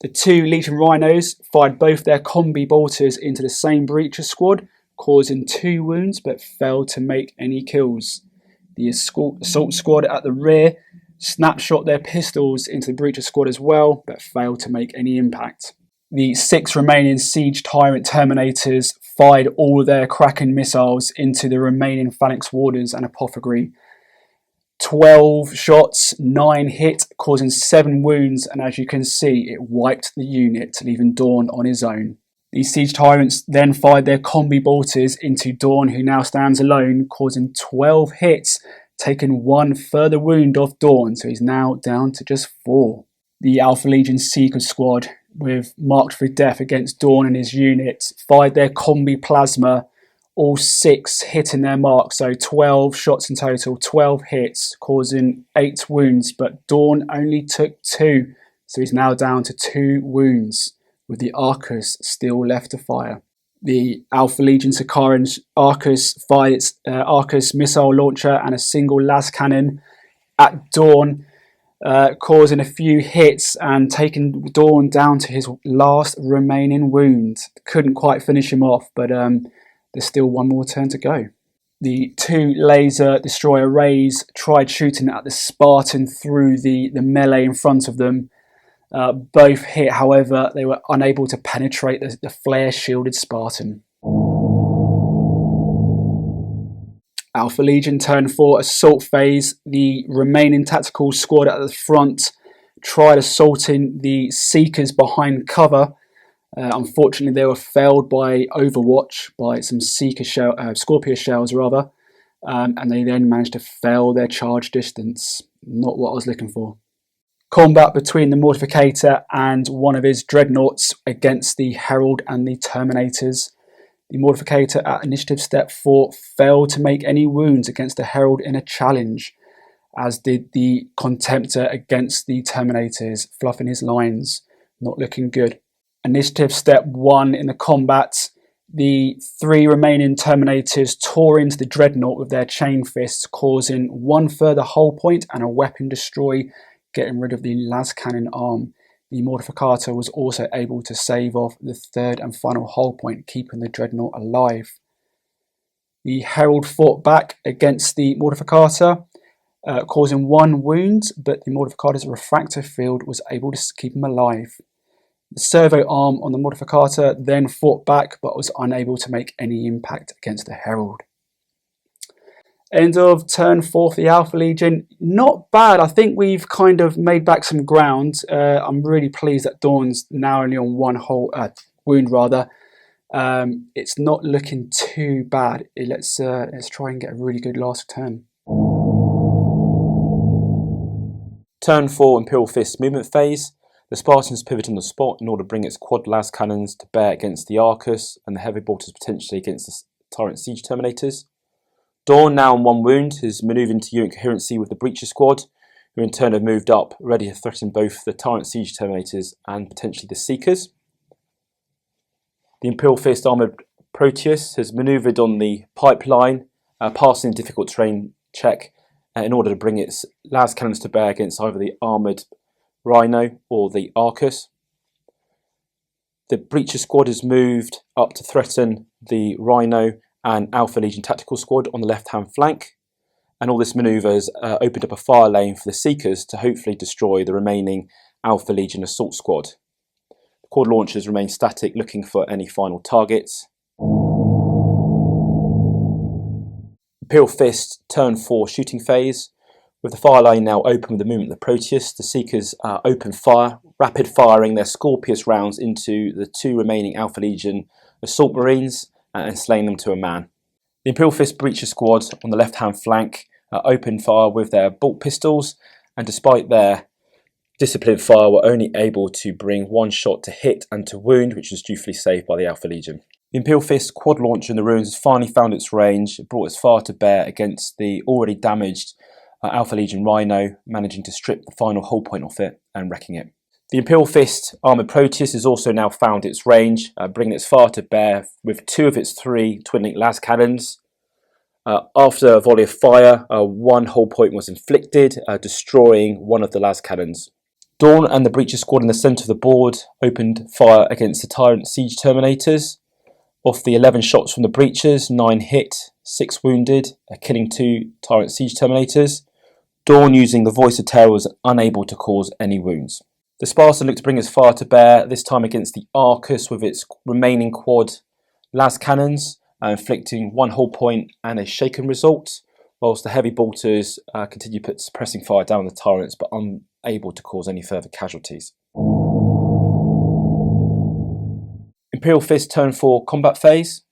The 2 Legion Rhinos fired both their combi bolters into the same Breacher squad, causing 2 wounds but failed to make any kills. The assault squad at the rear snapshot their pistols into the Breacher squad as well, but failed to make any impact. The 6 remaining Siege Tyrant Terminators fired all their Kraken missiles into the remaining Phalanx Warders and Apothecary. 12 shots, 9 hit, causing 7 wounds, and as you can see, it wiped the unit, leaving Dawn on his own. These Siege Tyrants then fired their combi bolters into Dawn, who now stands alone, causing 12 hits, taking 1 further wound off Dawn, so he's now down to just 4. The Alpha Legion Seeker Squad, with Marked for Death against Dawn and his unit, fired their combi plasma, all 6 hitting their mark, so 12 shots in total, 12 hits, causing 8 wounds, but Dawn only took 2, so he's now down to 2 wounds, with the Arcus still left to fire. The Alpha Legion Sakaran Arcus fired its Arcus missile launcher and a single las cannon at Dawn, causing a few hits and taking Dawn down to his last remaining wound. Couldn't quite finish him off, but there's still one more turn to go. The 2 laser destroyer rays tried shooting at the Spartan through the melee in front of them. Both hit, however, they were unable to penetrate the flare-shielded Spartan. Alpha Legion turn 4 assault phase. The remaining tactical squad at the front tried assaulting the Seekers behind cover. Unfortunately, they were failed by Overwatch, by some Scorpio shells rather, and they then managed to fail their charge distance. Not what I was looking for. Combat between the Mortificator and one of his dreadnoughts against the Herald and the Terminators. The Mortificator at initiative step 4 failed to make any wounds against the Herald in a challenge, as did the Contemptor against the Terminators, fluffing his lines. Not looking good. Initiative step 1 in the combat, the 3 remaining Terminators tore into the Dreadnought with their chain fists, causing 1 further hull point and a weapon destroy, getting rid of the las cannon arm. The Mortificator was also able to save off the 3rd and final hull point, keeping the Dreadnought alive. The Herald fought back against the Mortificator, causing 1 wound, but the Mortificator's refractor field was able to keep him alive. The servo arm on the Mortificator then fought back, but was unable to make any impact against the Herald. End of turn 4 for the Alpha Legion. Not bad. I think we've kind of made back some ground. I'm really pleased that Dawn's now only on 1 whole wound rather. It's not looking too bad. Let's try and get a really good last turn. Turn 4 Imperial Fist movement phase. The Spartans pivot on the spot in order to bring its quad las cannons to bear against the Arcus and the heavy bolters potentially against the Tyrant Siege Terminators. Dawn, now on 1 wound, is manoeuvring into unit coherency with the Breacher Squad, who in turn have moved up, ready to threaten both the Tyrant Siege Terminators and potentially the Seekers. The Imperial Fist Armoured Proteus has manoeuvred on the pipeline, passing a difficult terrain check in order to bring its las cannons to bear against either the Armoured Rhino or the Arcus. The Breacher Squad has moved up to threaten the Rhino and Alpha Legion Tactical Squad on the left-hand flank, and all this manoeuvre has opened up a fire lane for the Seekers to hopefully destroy the remaining Alpha Legion Assault Squad. The quad launchers remain static, looking for any final targets. Imperial Fist turn 4 shooting phase. With the fire lane now open with the movement of the Proteus, the Seekers open fire, rapid firing their Scorpius rounds into the 2 remaining Alpha Legion Assault Marines and slaying them to a man. The Imperial Fist Breacher Squad on the left-hand flank opened fire with their bolt pistols, and despite their disciplined fire were only able to bring 1 shot to hit and to wound, which was dutifully saved by the Alpha Legion. The Imperial Fist quad launcher in the ruins has finally found its range, brought its fire to bear against the already damaged Alpha Legion Rhino, managing to strip the final hull point off it and wrecking it. The Imperial Fist Armoured Proteus has also now found its range, bringing its fire to bear with 2 of its 3 twin-link las cannons. After a volley of fire, 1 hull point was inflicted, destroying 1 of the las cannons. Dawn and the Breacher Squad in the centre of the board opened fire against the Tyrant Siege Terminators. Of the 11 shots from the Breachers, 9 hit, 6 wounded, killing 2 Tyrant Siege Terminators. Dawn, using the Voice of Terror, was unable to cause any wounds. The Spartan looked to bring its fire to bear, this time against the Arcus with its remaining quad las cannons, inflicting 1 hull point and a shaken result, whilst the heavy bolters continued suppressing fire down the Tyrants but unable to cause any further casualties. Imperial Fist turn 4 combat phase.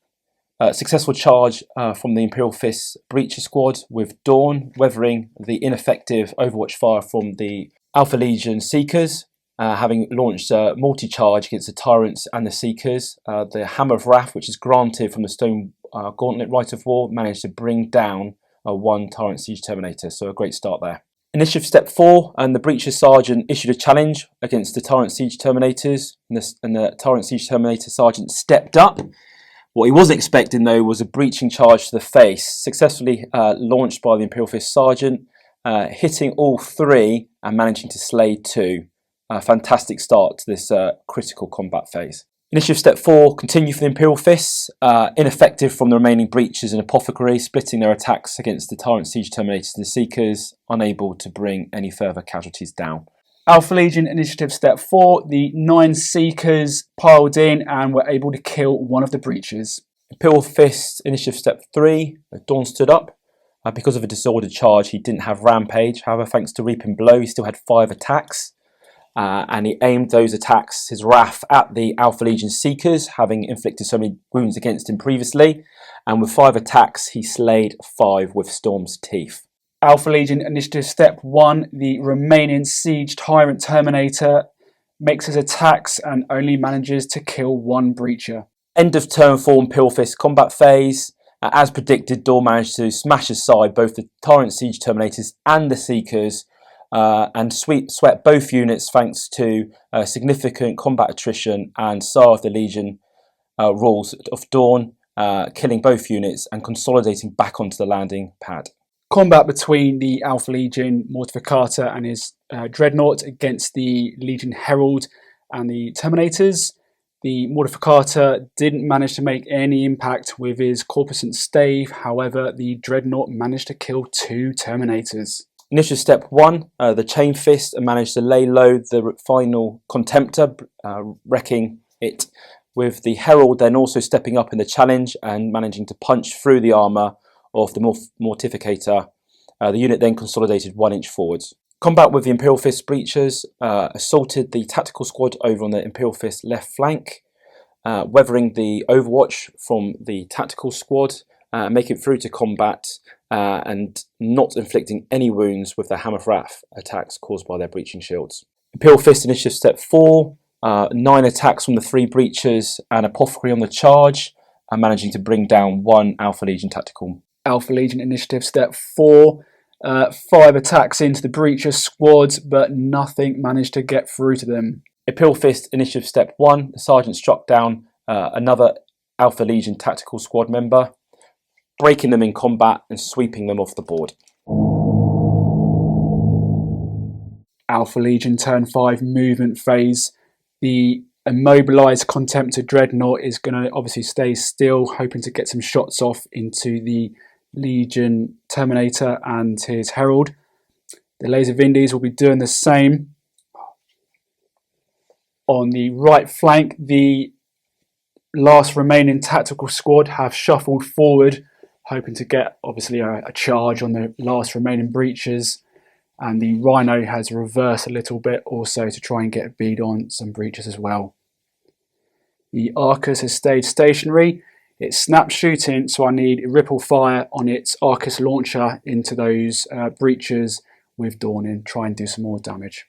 Successful charge from the Imperial Fist Breacher Squad, with Dawn weathering the ineffective Overwatch fire from the Alpha Legion Seekers, having launched a multi-charge against the Tyrants and the Seekers. The Hammer of Wrath, which is granted from the Stone Gauntlet Rite of War, managed to bring down one Tyrant Siege Terminator, so a great start there. Initiative Step 4, and the Breacher Sergeant issued a challenge against the Tyrant Siege Terminators, and the Tyrant Siege Terminator Sergeant stepped up. What he wasn't expecting, though, was a breaching charge to the face, successfully launched by the Imperial Fist Sergeant, hitting all 3 and managing to slay 2. A fantastic start to this critical combat phase. Initiative Step 4, continue for the Imperial Fists, ineffective from the remaining Breachers and Apothecary, splitting their attacks against the Tyrant Siege Terminators and the Seekers, unable to bring any further casualties down. Alpha Legion Initiative Step 4, the 9 Seekers piled in and were able to kill one of the Breachers. Imperial Fist Initiative Step 3, Dawn stood up. Because of a disordered charge, he didn't have Rampage. However, thanks to Reaping Blow, he still had 5 attacks. And he aimed those attacks, his wrath, at the Alpha Legion Seekers, having inflicted so many wounds against him previously. And with 5 attacks, he slayed 5 with Storm's Teeth. Alpha Legion Initiative Step 1, the remaining Siege Tyrant Terminator makes his attacks and only manages to kill 1 Breacher. End of turn 4 Imperial Fist combat phase. As predicted, Dawn managed to smash aside both the Tyrant Siege Terminators and the Seekers, and swept both units thanks to significant combat attrition and Tsar of the Legion rules of Dawn, killing both units and consolidating back onto the landing pad. Combat between the Alpha Legion Mortificator and his Dreadnought against the Legion Herald and the Terminators. The Mortificator didn't manage to make any impact with his Corpusant Stave, however the Dreadnought managed to kill 2 Terminators. Initiative Step 1, the Chain Fist managed to lay low the final Contemptor, wrecking it, with the Herald then also stepping up in the challenge and managing to punch through the armour of the Mortificator. The unit then consolidated 1 inch forwards. Combat with the Imperial Fist Breachers assaulted the tactical squad over on the Imperial Fist left flank, weathering the Overwatch from the tactical squad, making it through to combat and not inflicting any wounds with the Hammer of Wrath attacks caused by their breaching shields. Imperial Fist Initiative Step 4, 9 attacks from the 3 Breachers and Apothecary on the charge, and managing to bring down 1 Alpha Legion tactical. Alpha Legion Initiative Step 4, 5 attacks into the Breacher squad, but nothing managed to get through to them. Imperial Fist Initiative Step 1, the Sergeant struck down another Alpha Legion tactical squad member, breaking them in combat and sweeping them off the board. Alpha Legion Turn 5 movement phase. The immobilised Contemptor Dreadnought is going to obviously stay still, hoping to get some shots off into the Legion Terminator and his Herald. The Laser Vindies will be doing the same. On the right flank, the last remaining tactical squad have shuffled forward, hoping to get obviously a charge on the last remaining Breachers, and the Rhino has reversed a little bit also to try and get a bead on some Breachers as well. The Arcus has stayed stationary. It's snap shooting, so I need ripple fire on its Arcus launcher into those Breachers with Dawn in, try and do some more damage.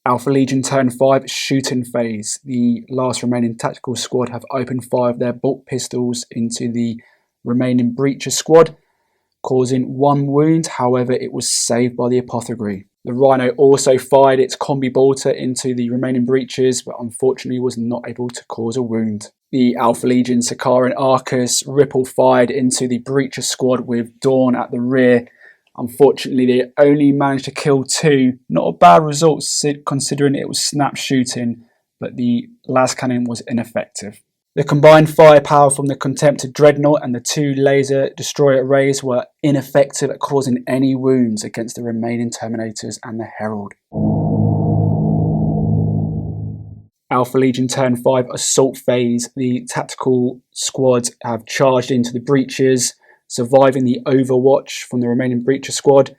Alpha Legion Turn 5 shooting phase. The last remaining tactical squad have opened fire of their bolt pistols into the remaining Breacher squad, causing 1 wound, however it was saved by the Apothecary. The Rhino also fired its combi bolter into the remaining Breachers, but unfortunately was not able to cause a wound. The Alpha Legion Sakaran Arcus ripple fired into the Breacher squad with Dawn at the rear. Unfortunately, they only managed to kill 2. Not a bad result considering it was snap shooting, but the las cannon was ineffective. The combined firepower from the Contemptor Dreadnought and the 2 laser destroyer arrays were ineffective at causing any wounds against the remaining Terminators and the Herald. Alpha Legion Turn 5 assault phase. The tactical squads have charged into the Breachers, surviving the Overwatch from the remaining Breacher squad,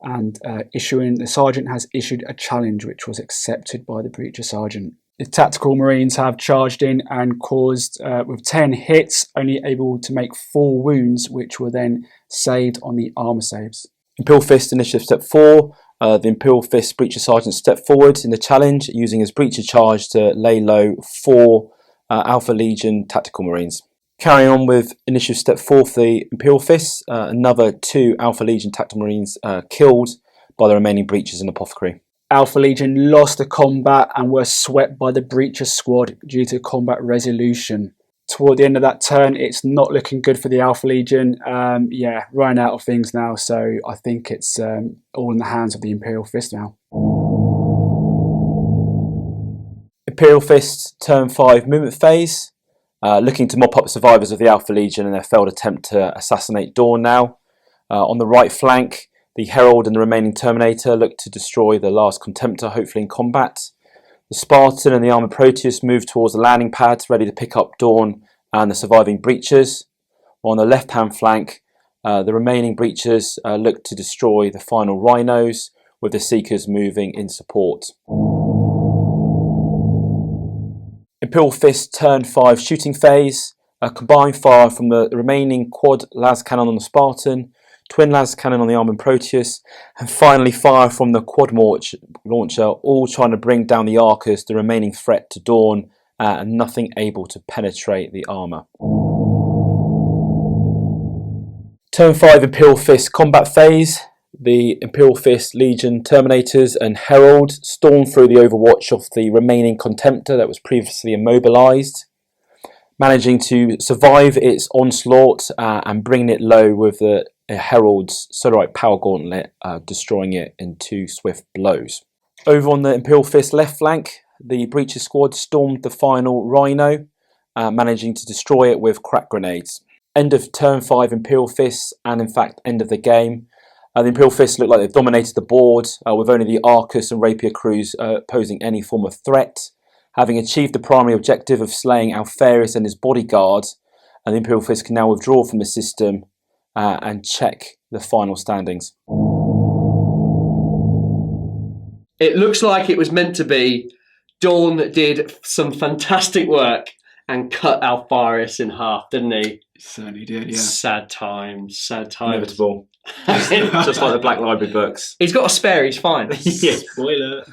and the Sergeant has issued a challenge which was accepted by the Breacher Sergeant. The tactical Marines have charged in and caused, with 10 hits, only able to make 4 wounds, which were then saved on the armour saves. Imperial Fist Initiative Step 4, the Imperial Fist Breacher Sergeant stepped forward in the challenge, using his Breacher charge to lay low 4 Alpha Legion Tactical Marines. Carrying on with initiative step 4 for the Imperial Fists, another 2 Alpha Legion Tactical Marines killed by the remaining Breachers and Apothecary. Alpha Legion lost the combat and were swept by the Breacher squad due to combat resolution. Toward the end of that turn, it's not looking good for the Alpha Legion. Running out of things now, so I think it's all in the hands of the Imperial Fist now. Imperial Fist turn 5 movement phase, looking to mop up survivors of the Alpha Legion and their failed attempt to assassinate Dawn now. On the right flank, the Herald and the remaining Terminator look to destroy the last Contemptor, hopefully in combat. The Spartan and the Armoured Proteus move towards the landing pads, ready to pick up Dawn and the surviving Breachers. On the left-hand flank, the remaining Breachers look to destroy the final Rhinos, with the Seekers moving in support. Imperial Fist turn 5 shooting phase, combined fire from the remaining quad las cannon on the Spartan, twin las cannon on the Armoured Proteus, and finally fire from the quad launcher, all trying to bring down the Arcus, the remaining threat to Dawn, and nothing able to penetrate the armour. Turn 5 Imperial Fist combat phase. The Imperial Fist Legion Terminators and Herald storm through the overwatch of the remaining Contemptor that was previously immobilised, managing to survive its onslaught and bringing it low with the Herald's Solarite Power Gauntlet, destroying it in 2 swift blows. Over on the Imperial Fist left flank, the Breacher squad stormed the final Rhino, managing to destroy it with crack grenades. End of turn 5 Imperial Fists, and in fact end of the game. The Imperial Fists look like they've dominated the board, with only the Arcus and Rapier crews posing any form of threat. Having achieved the primary objective of slaying Alfarius and his bodyguard, and the Imperial Fist can now withdraw from the system and check the final standings. It looks like it was meant to be. Dawn did some fantastic work and cut Alfarius in half, didn't he? Certainly did, yeah. Sad times, sad times. Inevitable. Just like the Black Library books. He's got a spare, he's fine. Yeah. Spoiler.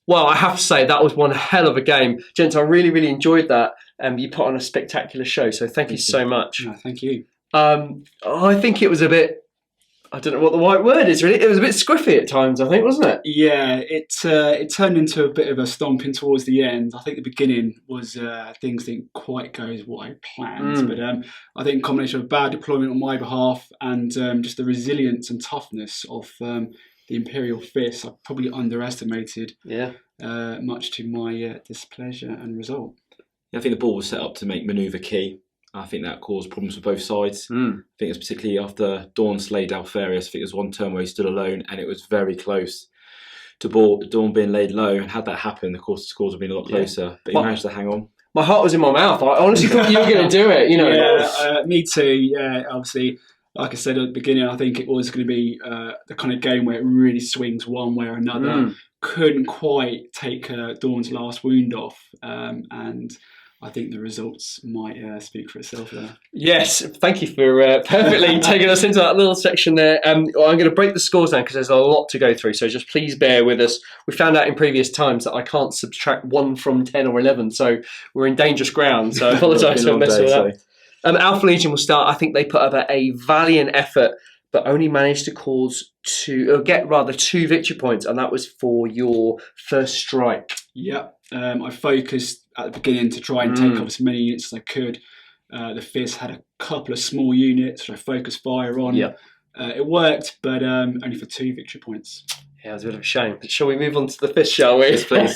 Well, I have to say, that was one hell of a game. Gents, I really, really enjoyed that. You put on a spectacular show, so thank you so much. No, thank you. I think it was a bit, I don't know what the right word is, really. It was a bit squiffy at times, I think, wasn't it? Yeah, it turned into a bit of a stomping towards the end. I think the beginning was things didn't quite go as what I planned, but I think a combination of bad deployment on my behalf and just the resilience and toughness of the Imperial Fist, I probably underestimated. Yeah. Much to my displeasure and result. Yeah, I think the ball was set up to make manoeuvre key. I think that caused problems for both sides. I think it was particularly after Dawn slayed Alfarius. I think there was one turn where he stood alone, and it was very close to Dawn being laid low. And had that happened, of course, the scores would have been a lot closer. But he managed to hang on. My heart was in my mouth. I honestly thought you were going to do it. You know. Yeah, me too. Yeah, obviously, like I said at the beginning, I think it was going to be the kind of game where it really swings one way or another. Couldn't quite take Dawn's last wound off, and I think the results might speak for itself there. Yes, thank you for perfectly taking us into that little section there. I'm going to break the scores down because there's a lot to go through, so just please bear with us. We found out in previous times that I can't subtract 1 from 10 or 11, so we're in dangerous ground, so I apologise for messing with that. Alpha Legion will start. I think they put up a valiant effort, but only managed to get 2 victory points, and that was for your first strike. Yeah, I focused at the beginning to try and take off as many units as I could. The Fist had a couple of small units which I focused fire on. Yeah. It worked, but only for 2 victory points. Yeah, it was a bit of a shame. But shall we move on to the Fist, shall we? Yes, please.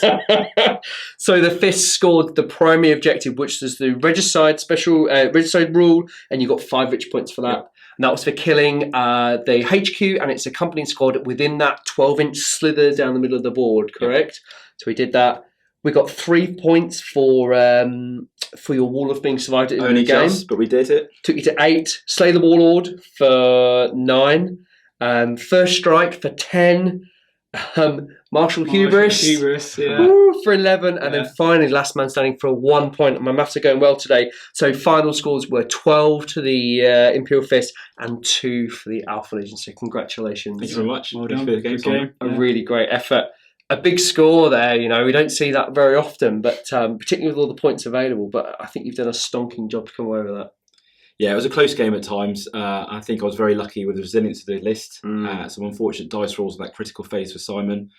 So the Fist scored the primary objective, which was the Regicide special Regicide rule, and you got 5 victory points for that. Yeah. And that was for killing the HQ and its accompanying squad within that 12-inch slither down the middle of the board, correct? Yeah. So we did that. We got 3 points for your Warlord being survived in the game. Just, but we did it. Took you to 8. Slay the Warlord for 9. First strike for 10. Marshall Hubris. Hubris, yeah. Woo, for 11, and Yeah. then finally last man standing for 1 point. My maths are going well today. So final scores were 12 to the Imperial Fist and 2 for the Alpha Legion. So congratulations. Thank you very much. Well Thank done. you for the Good game. game. A Yeah. really great effort. A big score there, you know, we don't see that very often, but particularly with all the points available. But I think you've done a stonking job to come away with that. Yeah, it was a close game at times. I think I was very lucky with the resilience of the list. Some unfortunate dice rolls in that critical phase for Simon.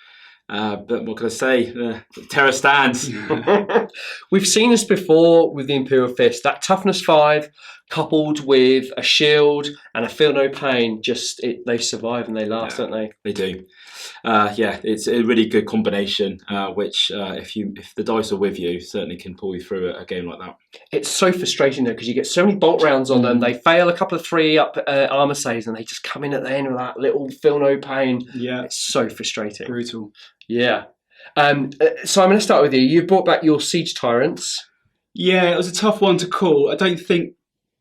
But what can I say? Terror stands. We've seen this before with the Imperial Fist. That toughness 5 coupled with a shield and a feel no pain, they survive and they last, don't they? They do. Yeah, it's a really good combination, which if the dice are with you, certainly can pull you through a game like that. It's so frustrating though, because you get so many bolt rounds on them. They fail a couple of 3-up armor saves and they just come in at the end with that little feel no pain. Yeah. It's so frustrating. Brutal. Yeah. So I'm going to start with you. You've brought back your Siege Tyrants. Yeah, it was a tough one to call. I don't think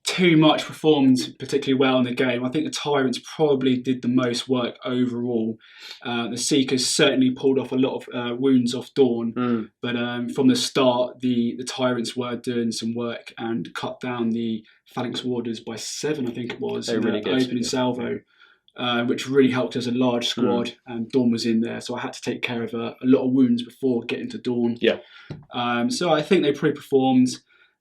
too much performed particularly well in the game. I think the Tyrants probably did the most work overall. The Seekers certainly pulled off a lot of wounds off Dawn, but from the start, the Tyrants were doing some work and cut down the Phalanx Warders by 7, I think it was, in really the opening salvo. Which really helped us a large squad, and Dawn was in there, so I had to take care of a lot of wounds before getting to Dawn. Yeah. So I think they probably performed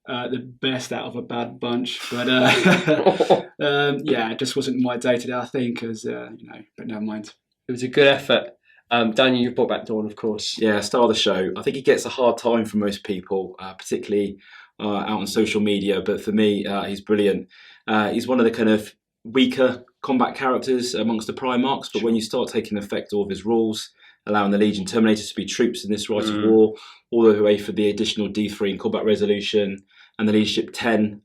the best out of a bad bunch, but yeah, it just wasn't my day today, I think, but never mind. It was a good effort. Daniel, you've brought back Dawn, of course. Yeah, star of the show. I think he gets a hard time from most people, particularly out on social media, but for me, he's brilliant. He's one of the kind of weaker combat characters amongst the Primarchs, but when you start taking effect of his rules, allowing the Legion Terminators to be troops in this Rite of War, all the way for the additional D3 in combat resolution, and the leadership 10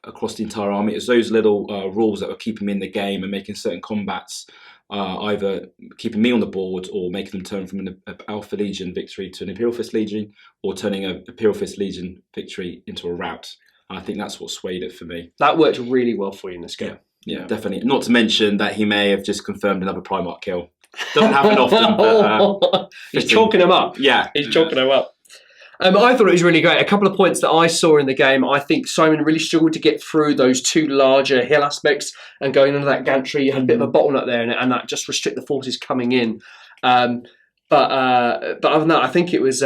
across the entire army, it's those little rules that were keeping me in the game and making certain combats either keeping me on the board or making them turn from an Alpha Legion victory to an Imperial Fist Legion, or turning an Imperial Fist Legion victory into a rout. And I think that's what swayed it for me. That worked really well for you in this game. Yeah, definitely. Not to mention that he may have just confirmed another Primarch kill. Doesn't happen often, but he's chalking them up. Yeah, he's chalking them up. I thought it was really great. A couple of points that I saw in the game. I think Simon really struggled to get through those 2 larger hill aspects, and going under that gantry, you had a bit of a bottleneck there, and that just restrict the forces coming in. But other than that, I think it was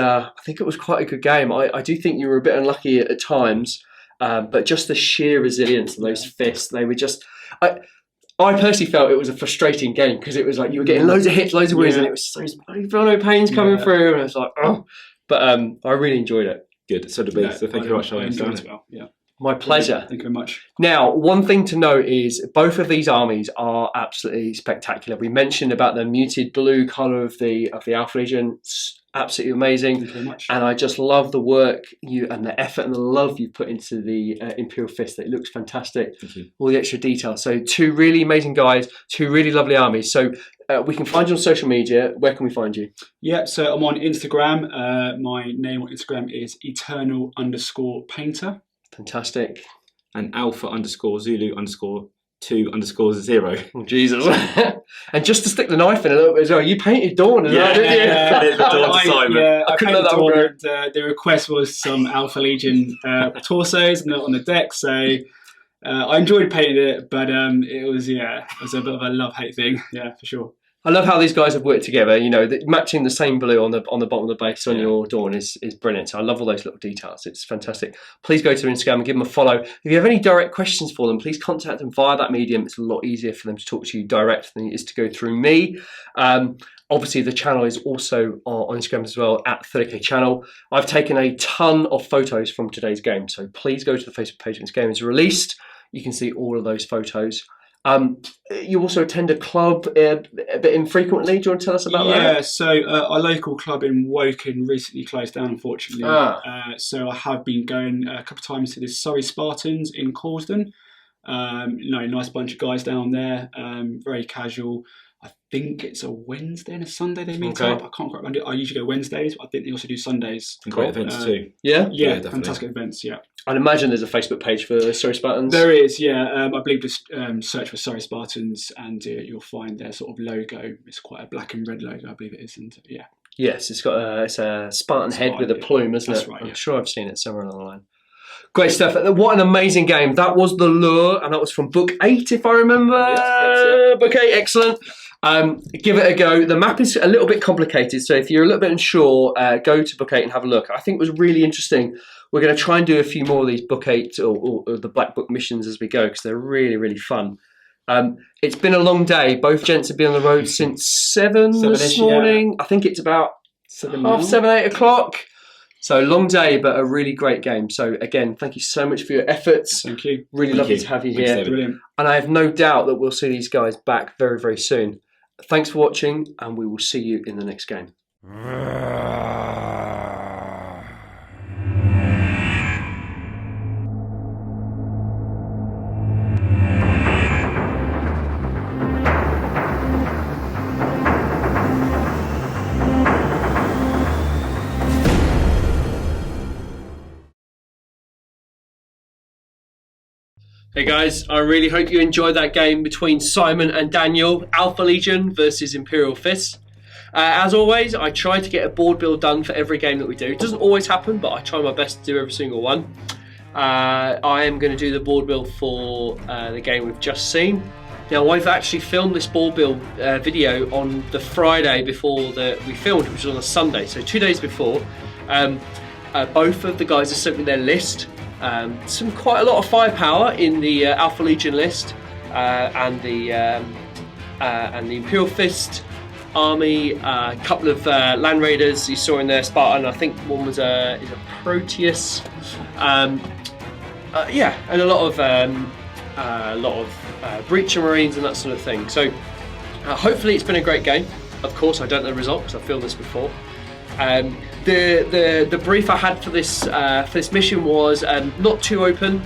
quite a good game. I do think you were a bit unlucky at times, but just the sheer resilience of those fists, they were just. I personally felt it was a frustrating game because it was like you were getting loads of hits, loads of wins, and it was those no pains coming through, and it's like, oh. But I really enjoyed it. Good, so did we. So thank you very much. I enjoyed it as well. Yeah. My pleasure. Thank you very much. Now, one thing to note is both of these armies are absolutely spectacular. We mentioned about the muted blue colour of the Alpha Legion. It's absolutely amazing. Thank you very much. And I just love the work and the effort and the love you put into the Imperial Fist. It looks fantastic. Thank you. All the extra details. So 2 really amazing guys, 2 really lovely armies. So we can find you on social media. Where can we find you? Yeah, so I'm on Instagram. My name on Instagram is eternal_painter. Fantastic. And alpha_Zulu_2_0. Oh, Jesus. And just to stick the knife in a little bit as well, you painted Dawn as well, didn't you? I couldn't painted let that Dawn, go. and the request was some Alpha Legion torsos on the deck, so I enjoyed painting it, but it was a bit of a love-hate thing, yeah, for sure. I love how these guys have worked together. You know, matching the same blue on the bottom of the base on your Dawn is brilliant. So I love all those little details. It's fantastic. Please go to Instagram and give them a follow. If you have any direct questions for them, please contact them via that medium. It's a lot easier for them to talk to you direct than it is to go through me. Obviously, the channel is also on Instagram as well, at 30k channel. I've taken a ton of photos from today's game, so please go to the Facebook page when this game is released. You can see all of those photos. You also attend a club a bit infrequently. Do you want to tell us about that? Yeah, so our local club in Woking recently closed down, unfortunately. So I have been going a couple of times to the Surrey Spartans in Causden. Nice bunch of guys down there. Very casual. I think it's a Wednesday and a Sunday they meet up. I can't quite remember. I usually go Wednesdays, but I think they also do Sundays. And great events too. Yeah, fantastic events. Yeah, I'd imagine there's a Facebook page for Surrey Spartans. There is. Yeah, I believe just search for Surrey Spartans, and you'll find their sort of logo. It's quite a black and red logo, I believe it is, and yeah. Yes, it's got a Spartan head with a plume, isn't it? Right, I'm sure I've seen it somewhere along the line. Great stuff. What an amazing game. That was The Lure, and that was from Book 8, if I remember. Yes, Book 8, excellent. Give it a go. The map is a little bit complicated, so if you're a little bit unsure, go to Book 8 and have a look. I think it was really interesting. We're going to try and do a few more of these Book 8 or the Black Book missions as we go, because they're really, really fun. It's been a long day. Both gents have been on the road since 7 this morning. Yeah. I think it's about 7, 8 o'clock. So long day, but a really great game. So again, thank you so much for your efforts. Thank you. Really lovely to have you here. Brilliant. And I have no doubt that we'll see these guys back very, very soon. Thanks for watching, and we will see you in the next game. Hey guys, I really hope you enjoyed that game between Simon and Daniel, Alpha Legion versus Imperial Fists. As always, I try to get a board build done for every game that we do. It doesn't always happen, but I try my best to do every single one. I am going to do the board build for the game we've just seen. Now, I've actually filmed this board build video on the Friday before we filmed, which was on a Sunday, so 2 days before. Both of the guys have sent me their list. Quite a lot of firepower in the Alpha Legion list, and the Imperial Fist army. A couple of Land Raiders you saw in there, Spartan. I think one was a Proteus. And a lot of Breacher Marines and that sort of thing. So hopefully it's been a great game. Of course, I don't know the result because I've filmed this before. The brief I had for this mission was not too open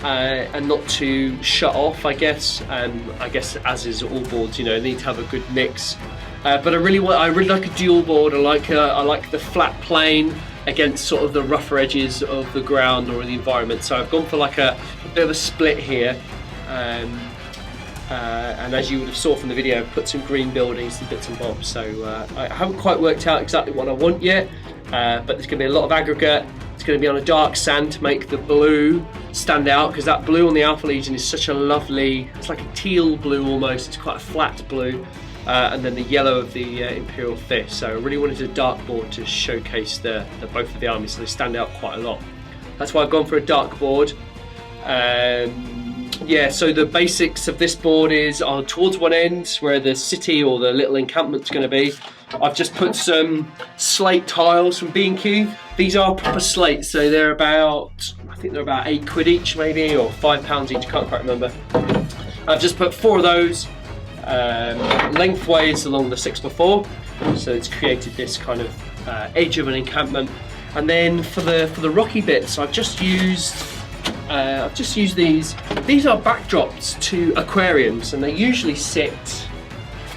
and not too shut off. I guess as is all boards, they need to have a good mix. But I really like a dual board. I like the flat plane against sort of the rougher edges of the ground or the environment. So I've gone for like a bit of a split here. And as you would have saw from the video, I've put some green buildings and bits and bobs. So I haven't quite worked out exactly what I want yet, but there's going to be a lot of aggregate. It's going to be on a dark sand to make the blue stand out, because that blue on the Alpha Legion is such a lovely, it's like a teal blue almost, it's quite a flat blue. And then the yellow of the Imperial Fist. So I really wanted a dark board to showcase the both of the armies, so they stand out quite a lot. That's why I've gone for a dark board. So the basics of this board is towards one end where the city or the little encampment's going to be. I've just put some slate tiles from B&Q. These are proper slates, so they're about, I think they're about £8 each maybe, or £5 each, can't quite remember. I've just put 4 of those lengthways along the 6x4, so it's created this kind of edge of an encampment. And then for the rocky bits, I've just used these. These are backdrops to aquariums, and they usually sit,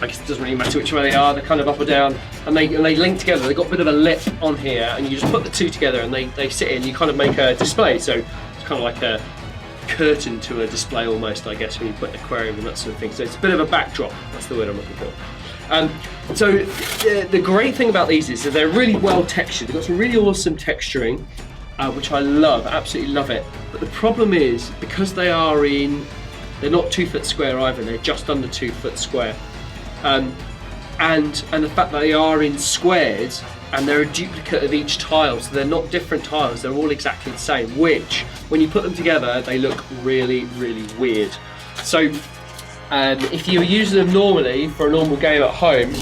I guess it doesn't really matter which way they are, they're kind of up or down, and they link together. They've got a bit of a lip on here, and you just put the two together and they sit in, you kind of make a display. So it's kind of like a curtain to a display almost, I guess, when you put an aquarium and that sort of thing. So it's a bit of a backdrop, that's the word I'm looking for. So the great thing about these is that they're really well textured. They've got some really awesome texturing, which I love, absolutely love it. But the problem is, because they're not 2 foot square either, they're just under 2 foot square. And the fact that they are in squares, and they're a duplicate of each tile, so they're not different tiles, they're all exactly the same, which, when you put them together, they look really, really weird. So if you're using them normally for a normal game at home,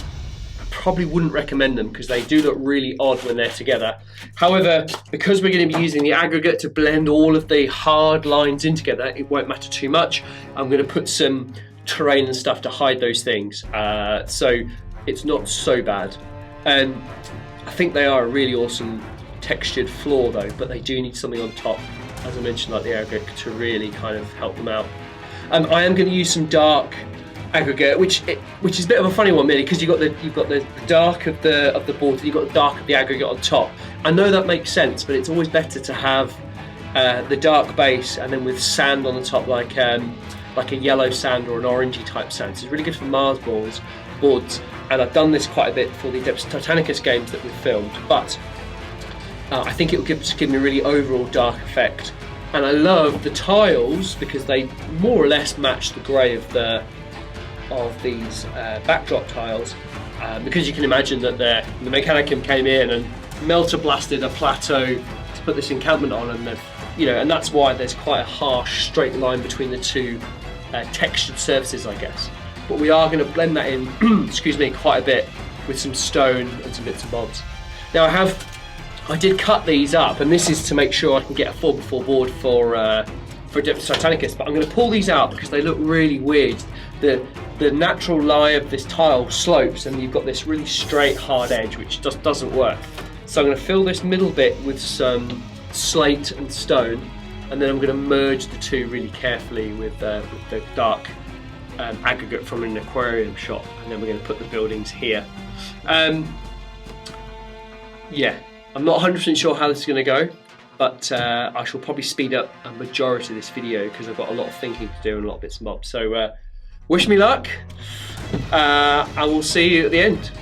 I probably wouldn't recommend them, because they do look really odd when they're together. However, because we're going to be using the aggregate to blend all of the hard lines in together, it won't matter too much. I'm going to put some terrain and stuff to hide those things, so it's not so bad. I think they are a really awesome textured floor though, but they do need something on top, as I mentioned, like the aggregate, to really kind of help them out. I am going to use some dark aggregate, which is a bit of a funny one, really, because you've got the dark of the board, and you've got the dark of the aggregate on top. I know that makes sense, but it's always better to have the dark base and then with sand on the top, like a yellow sand or an orangey type sand. So it's really good for Mars boards, and I've done this quite a bit for the Adeptus Titanicus games that we've filmed, but I think it will just give me a really overall dark effect. And I love the tiles because they more or less match the grey of these backdrop tiles, because you can imagine that the Mechanicum came in and melter blasted a plateau to put this encampment on, and and that's why there's quite a harsh straight line between the two textured surfaces, I guess. But we are going to blend that in, excuse me, quite a bit with some stone and some bits and bobs. Now I did cut these up, and this is to make sure I can get a 4x4 board for Adeptus Titanicus, but I'm going to pull these out because they look really weird. The natural lie of this tile slopes, and you've got this really straight hard edge which just doesn't work. So I'm going to fill this middle bit with some slate and stone, and then I'm going to merge the two really carefully with the dark aggregate from an aquarium shop, and then we're going to put the buildings here. Yeah, I'm not 100% sure how this is going to go, but I shall probably speed up a majority of this video because I've got a lot of thinking to do and a lot of bits and bobs. So wish me luck, and we'll see you at the end.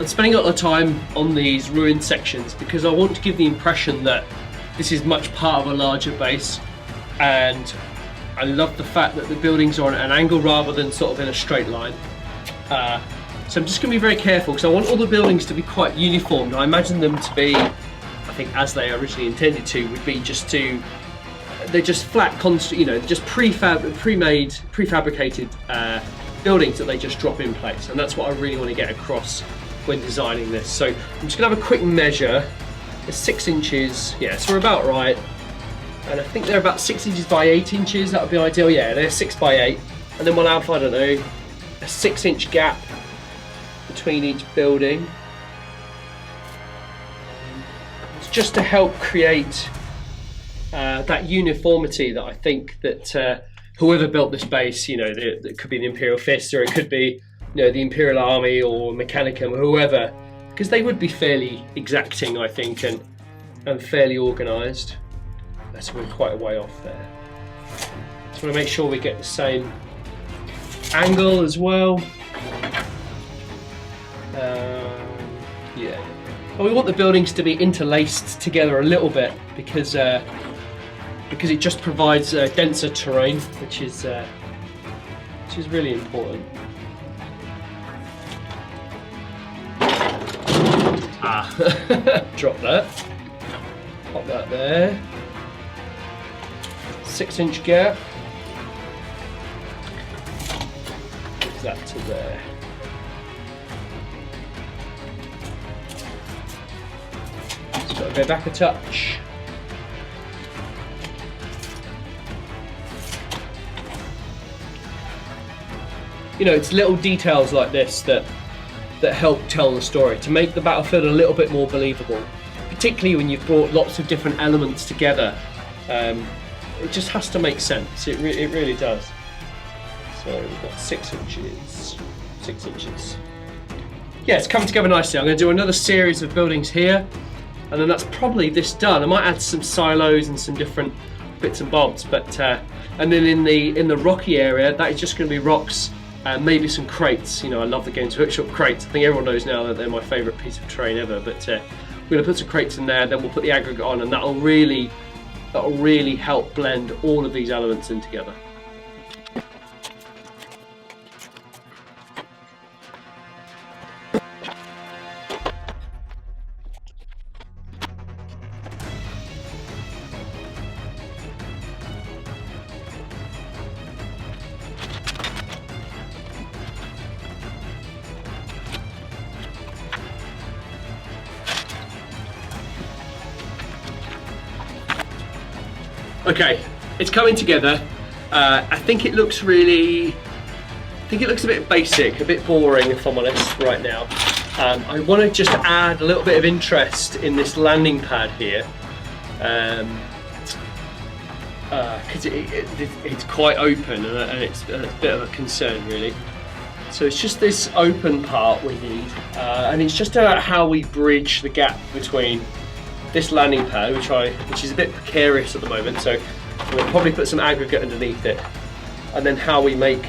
I'm spending a lot of time on these ruined sections because I want to give the impression that this is much part of a larger base, and I love the fact that the buildings are on an angle rather than sort of in a straight line. So I'm just going to be very careful because I want all the buildings to be quite uniform. I imagine them to be, I think as they originally intended to, would be they're just flat, just pre-made, prefabricated buildings that they just drop in place, and that's what I really want to get across when designing this. So I'm just going to have a quick measure. It's 6 inches, yeah, so we're about right. And I think they're about 6 inches by 8 inches, that would be ideal. Yeah, they're 6 by 8. And then we'll have, I don't know, a 6-inch gap between each building. It's just to help create that uniformity that I think that whoever built this base, it could be the Imperial Fist, or it could be the Imperial Army or Mechanicum, or whoever, because they would be fairly exacting, I think, and fairly organised. So we're quite a way off there. Just want to make sure we get the same angle as well. Yeah. Well, we want the buildings to be interlaced together a little bit because it just provides denser terrain, which is really important. Drop that. Pop that there. 6-inch gap. Move that to there. Just got to go back a touch. It's little details like this that help tell the story, to make the battlefield a little bit more believable, particularly when you've brought lots of different elements together. It just has to make sense. It really does. So we've got 6 inches. 6 inches. Yeah, it's coming together nicely. I'm going to do another series of buildings here, and then that's probably this done. I might add some silos and some different bits and bobs, but and then in the rocky area, that is just going to be rocks. Maybe some crates. I love the Games Workshop crates. I think everyone knows now that they're my favourite piece of terrain ever. But we're going to put some crates in there. Then we'll put the aggregate on, and that'll really help blend all of these elements in together. Okay, it's coming together. I think it looks really, I think it looks a bit basic, a bit boring if I'm honest right now. I want to just add a little bit of interest in this landing pad here, because it's quite open and it's a bit of a concern really. So it's just this open part we need, and it's just about how we bridge the gap between this landing pad, which is a bit precarious at the moment, so we'll probably put some aggregate underneath it, and then how we make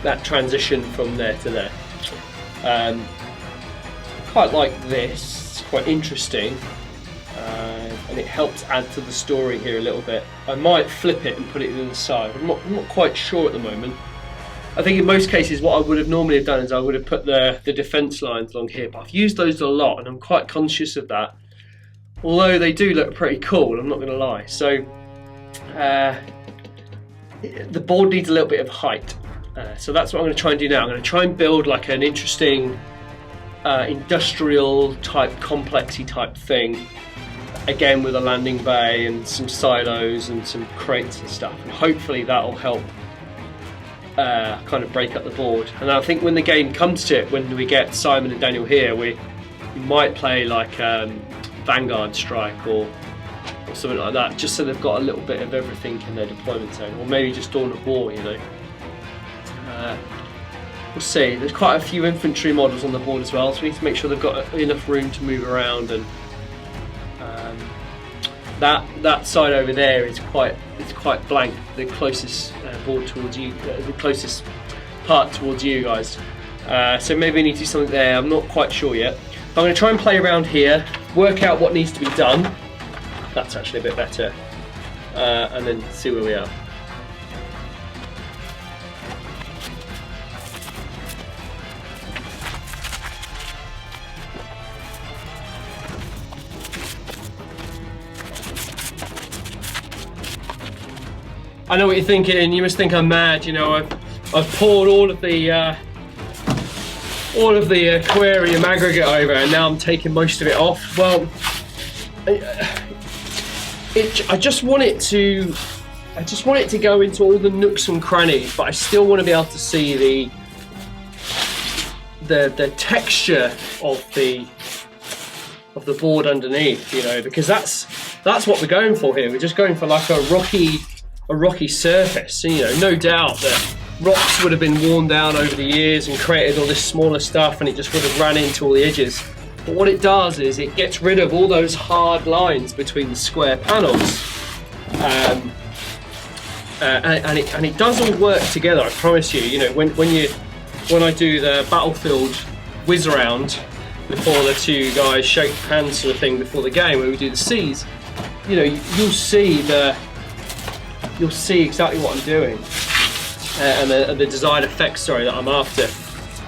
that transition from there to there. Quite like this, it's quite interesting, and it helps add to the story here a little bit. I might flip it and put it to the side, I'm not quite sure at the moment. I think in most cases what I would have normally have done is I would have put the defence lines along here, but I've used those a lot and I'm quite conscious of that. Although they do look pretty cool, I'm not going to lie. So the board needs a little bit of height. So that's what I'm going to try and do now. I'm going to try and build like an interesting industrial type, complexy type thing. Again with a landing bay and some silos and some crates and stuff. And hopefully that'll help kind of break up the board. And I think when the game comes to it, when we get Simon and Daniel here, we might play like Vanguard Strike or something like that, just so they've got a little bit of everything in their deployment zone, or maybe just Dawn of War, you know. We'll see. There's quite a few infantry models on the board as well, so we need to make sure they've got enough room to move around. And that side over there is quite blank. The closest board towards you, the closest part towards you guys. So maybe we need to do something there. I'm not quite sure yet. But I'm going to try and play around here, work out what needs to be done. That's actually a bit better, and then see where we are. I know what you're thinking. You must think I'm mad. You know, I've poured all of the aquarium aggregate over, and now I'm taking most of it off. Well, I just want it to go into all the nooks and crannies, but I still want to be able to see the texture of the board underneath, you know, because that's what we're going for here. We're just going for like a rocky surface. You know, no doubt that rocks would have been worn down over the years and created all this smaller stuff, and it just would have ran into all the edges. But what it does is it gets rid of all those hard lines between the square panels, and it does all work together. I promise you. You know, when I do the battlefield whiz around before the two guys shake hands sort of thing before the game, when we do the C's, you know, you'll see exactly what I'm doing, and the desired effects, sorry, that I'm after.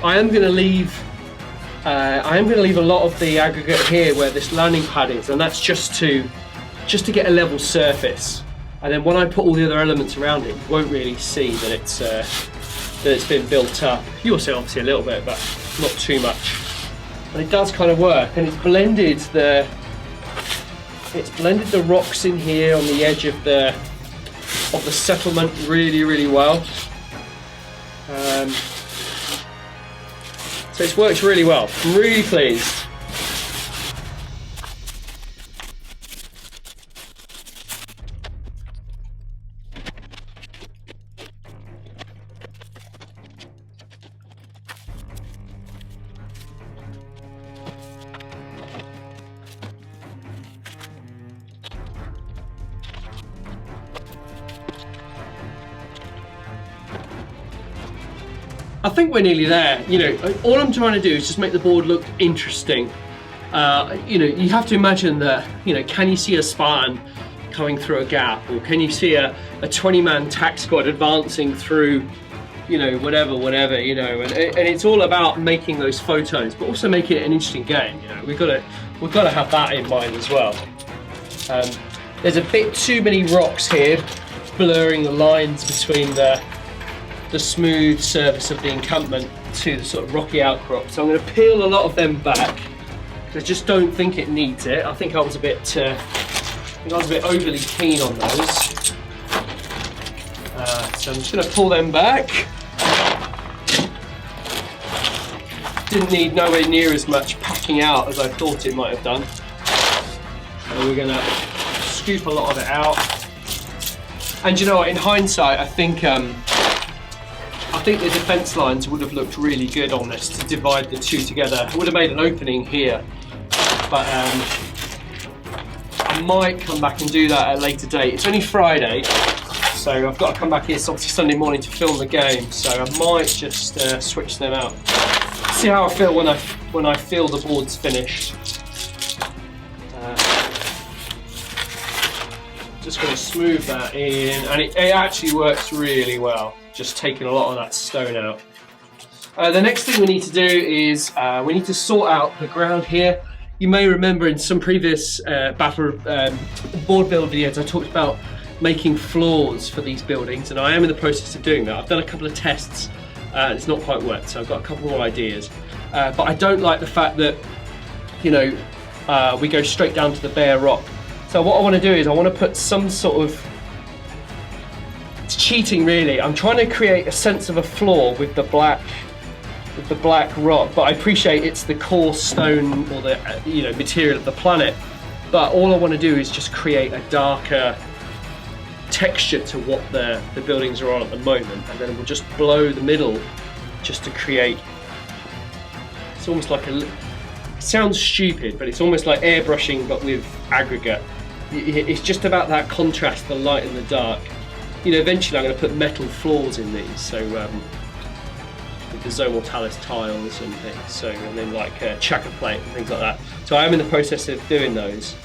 I am going to leave a lot of the aggregate here where this landing pad is, and that's just to get a level surface. And then when I put all the other elements around it, you won't really see that it's been built up. You'll see obviously a little bit, but not too much. And it does kind of work, and it's blended the rocks in here on the edge of the settlement really, really well. So it's worked really well. I'm really pleased. I think we're nearly there. You know, all I'm trying to do is just make the board look interesting. You know, you have to imagine that, you know, can you see a Spartan coming through a gap, or can you see a 20-man tac squad advancing through, you know, whatever, you know, and it's all about making those photos, but also making it an interesting game. You know, we've got to have that in mind as well. There's a bit too many rocks here, blurring the lines between the smooth surface of the encampment to the sort of rocky outcrop. So I'm going to peel a lot of them back, because I just don't think it needs it. I think I was a bit overly keen on those. So I'm just going to pull them back. Didn't need nowhere near as much packing out as I thought it might have done. So we're going to scoop a lot of it out. And you know what, in hindsight, I think the defence lines would have looked really good on this to divide the two together. I would have made an opening here, but I might come back and do that at a later date. It's only Friday, so I've got to come back here. It's obviously Sunday morning to film the game, so I might just switch them out. See how I feel when I feel the board's finished. Just going to smooth that in, and it actually works really well. Just taking a lot of that stone out. The next thing we need to do is we need to sort out the ground here. You may remember in some previous board build videos I talked about making floors for these buildings, and I am in the process of doing that. I've done a couple of tests and it's not quite worked, so I've got a couple more ideas. But I don't like the fact that, you know, we go straight down to the bare rock. So what I want to do is I want to put some sort of, it's cheating really. I'm trying to create a sense of a floor with the black rock, but I appreciate it's the core stone or the material of the planet. But all I want to do is just create a darker texture to what the buildings are on at the moment, and then we'll just blow the middle just to create. It's almost like it sounds stupid, but it's almost like airbrushing but with aggregate. It's just about that contrast, the light and the dark. You know, eventually I'm going to put metal floors in these, so with the Zomortalis tiles and things, so, and then like chakra plate and things like that. So I am in the process of doing those.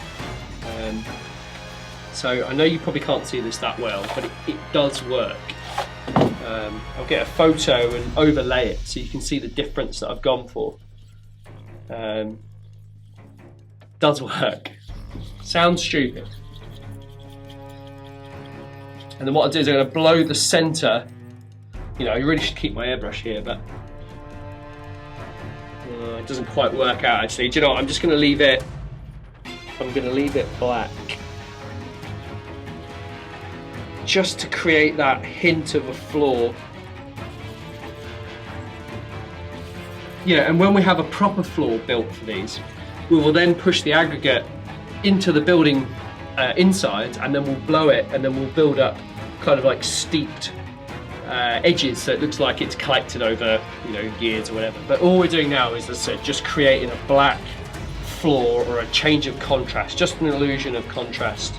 So I know you probably can't see this that well, but it does work. I'll get a photo and overlay it so you can see the difference that I've gone for. Does work. Sounds stupid. And then what I'll do is I'm going to blow the centre. You know, I really should keep my airbrush here, but it doesn't quite work out actually. Do you know what? I'm just going to leave it. I'm going to leave it black, just to create that hint of a floor. You know, and when we have a proper floor built for these, we will then push the aggregate into the building inside, and then we'll blow it, and then we'll build up kind of like steeped edges, so it looks like it's collected over, you know, years or whatever. But all we're doing now is, as I said, just creating a black floor or a change of contrast, just an illusion of contrast.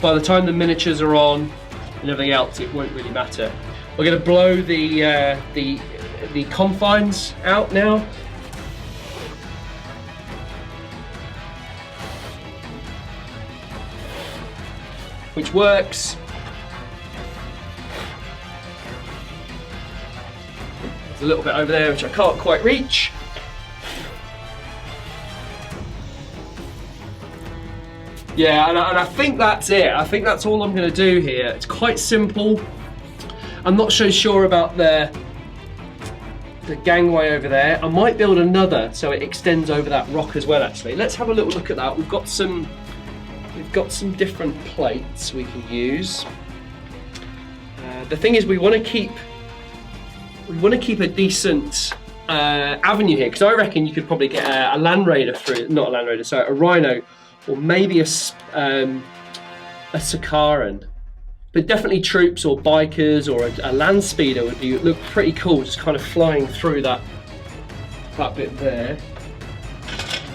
By the time the miniatures are on and everything else, it won't really matter. We're going to blow the confines out now. Which works. There's a little bit over there which I can't quite reach. Yeah, and I think that's it. I think that's all I'm going to do here. It's quite simple. I'm not so sure about the gangway over there. I might build another so it extends over that rock as well. Actually, let's have a little look at that. We've got some different plates we can use. The thing is, we want to keep a decent avenue here, because I reckon you could probably get a Land Raider through, not a Land Raider, sorry, a Rhino, or maybe a Sakaran. But definitely troops or bikers or a land speeder would look pretty cool, just kind of flying through that bit there.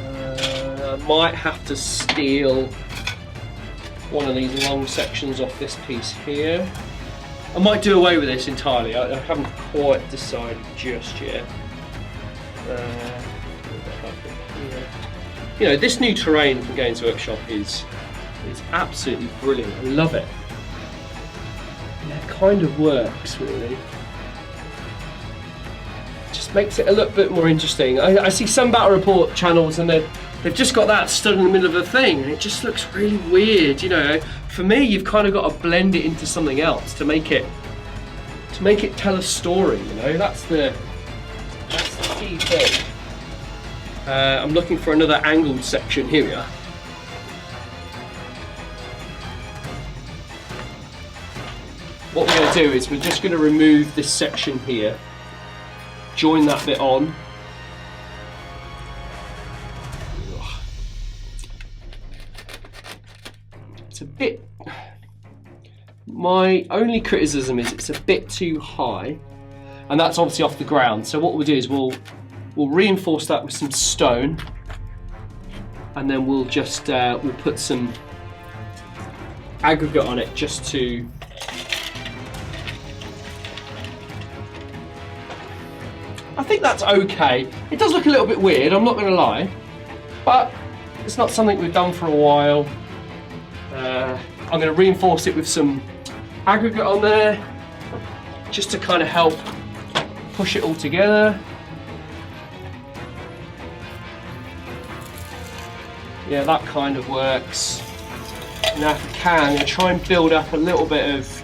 I might have to steal one of these long sections off this piece here. I might do away with this entirely. I haven't quite decided just yet. You know, this new terrain from Games Workshop is absolutely brilliant. I love it. Yeah, it kind of works really. Just makes it a little bit more interesting. I see some Battle Report channels and they've just got that stood in the middle of a thing, and it just looks really weird. You know, for me, you've kind of got to blend it into something else to make it tell a story. You know, that's the key thing. I'm looking for another angled section. Here we are. what we're going to do is we're just going to remove this section here, join that bit on. It's a bit, my only criticism is it's a bit too high, and that's obviously off the ground. So what we'll do is we'll reinforce that with some stone, and then we'll just we'll put some aggregate on it just to I think that's okay. It does look a little bit weird, I'm not going to lie, but it's not something we've done for a while. I'm going to reinforce it with some aggregate on there just to kind of help push it all together. Yeah, that kind of works. Now if I can, I'm going to try and build up a little bit of,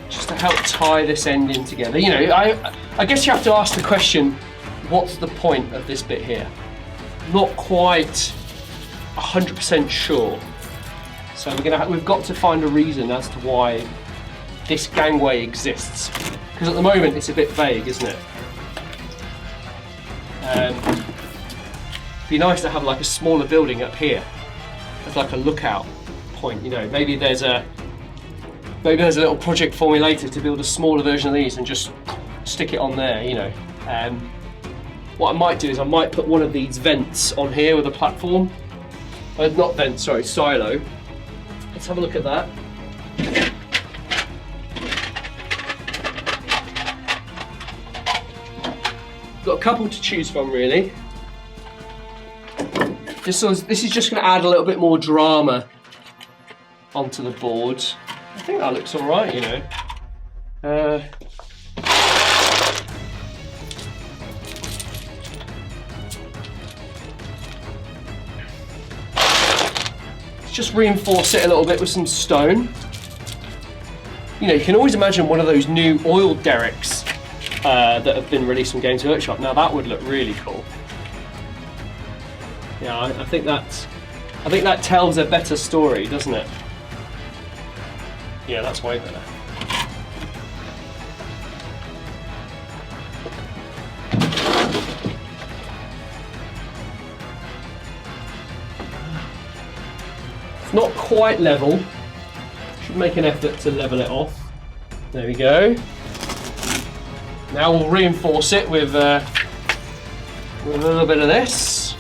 just to help tie this end in together. You know, I guess you have to ask the question, what's the point of this bit here? Not quite 100% sure. So we've got to find a reason as to why this gangway exists. Because at the moment it's a bit vague, isn't it? It'd be nice to have like a smaller building up here as like a lookout point. You know, maybe there's a little project for me later to build a smaller version of these and just stick it on there. You know, what I might do is I might put one of these vents on here with a platform. Not vent, sorry, silo. Let's have a look at that. Got a couple to choose from, really. This is just going to add a little bit more drama onto the board. I think that looks all right, you know. Let's just reinforce it a little bit with some stone. You know, you can always imagine one of those new oil derricks that have been released from Games Workshop. Now that would look really cool. Yeah, I think that tells a better story, doesn't it? Yeah, that's way better. It's not quite level. Should make an effort to level it off. There we go. Now we'll reinforce it with a little bit of this.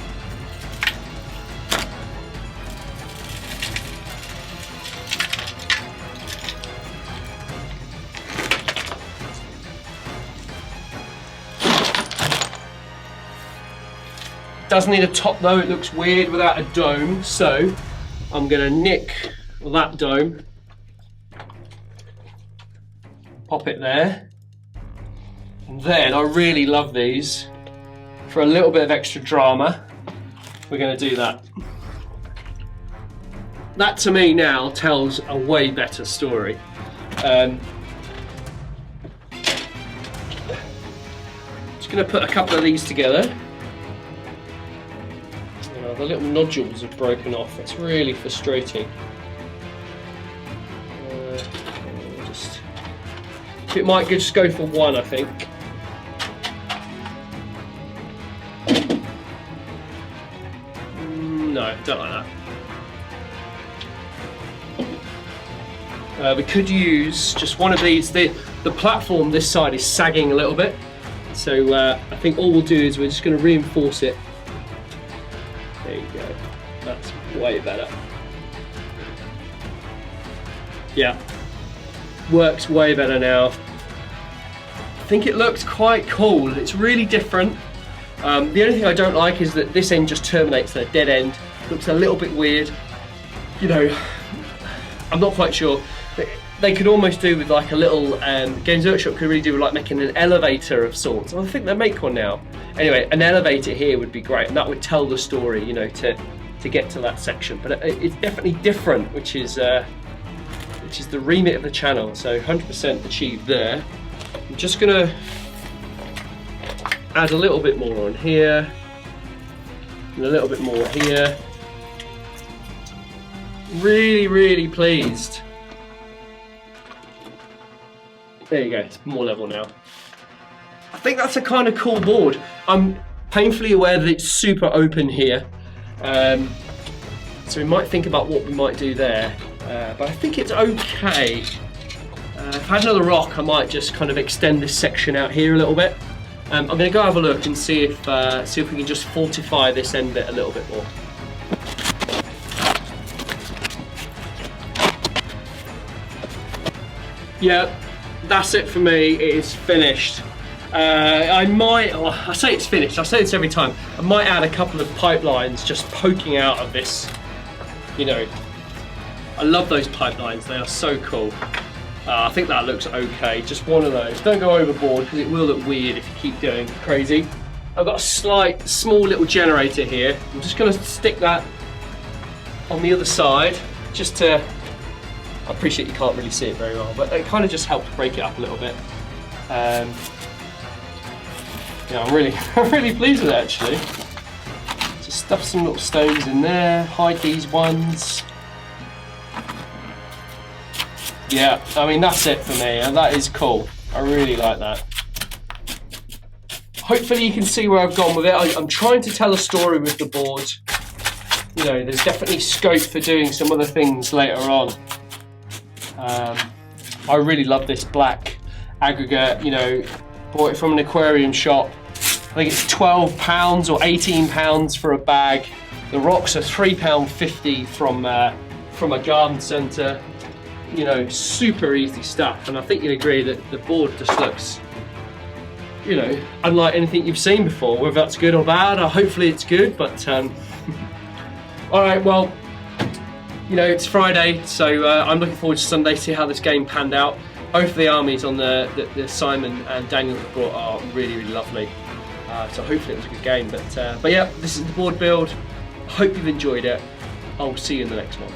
Doesn't need a top though, it looks weird without a dome, so I'm going to nick that dome, pop it there. And then I really love these. For a little bit of extra drama, we're going to do that. That to me now tells a way better story. Just going to put a couple of these together. The little nodules have broken off. It's really frustrating. It might just go for one, I think. No, don't like that. We could use just one of these. The platform this side is sagging a little bit, so I think all we'll do is we're just going to reinforce it. There you go. That's way better. Yeah, works way better now. I think it looks quite cool. It's really different. The only thing I don't like is that this end just terminates at a dead end. Looks a little bit weird. You know, I'm not quite sure. They could almost do with like a little, Games Workshop could really do with like making an elevator of sorts. I think they make one now. Anyway, an elevator here would be great, and that would tell the story, you know, to get to that section. But it's definitely different, which is the remit of the channel. So 100% achieved there. I'm just gonna add a little bit more on here, and a little bit more here. Really, really pleased. There you go, it's more level now. I think that's a kind of cool board. I'm painfully aware that it's super open here. So we might think about what we might do there. But I think it's okay. If I had another rock, I might just kind of extend this section out here a little bit. I'm going to go have a look and see if we can just fortify this end bit a little bit more. Yeah, that's it for me. It is finished. I say it's finished. I say this every time. I might add a couple of pipelines just poking out of this. You know, I love those pipelines. They are so cool. I think that looks okay. Just one of those. Don't go overboard because it will look weird if you keep going crazy. I've got a small little generator here. I'm just going to stick that on the other side just to. I appreciate you can't really see it very well, but it kind of just helps break it up a little bit. Yeah, I'm really pleased with it actually. Just stuff some little stones in there, hide these ones. Yeah, I mean that's it for me, and that is cool. I really like that. Hopefully you can see where I've gone with it. I'm trying to tell a story with the board. You know, there's definitely scope for doing some other things later on. I really love this black aggregate, you know, bought it from an aquarium shop. I think it's £12 or £18 for a bag. The rocks are £3.50 from a garden centre. You know, super easy stuff, and I think you'd agree that the board just looks, you know, unlike anything you've seen before. Whether that's good or bad, or hopefully it's good, but all right, well, you know, it's Friday, so I'm looking forward to Sunday to see how this game panned out. Both of the armies on the Simon and Daniel have brought are really, really lovely. So hopefully it was a good game. But yeah, this is the board build. I hope you've enjoyed it. I'll see you in the next one.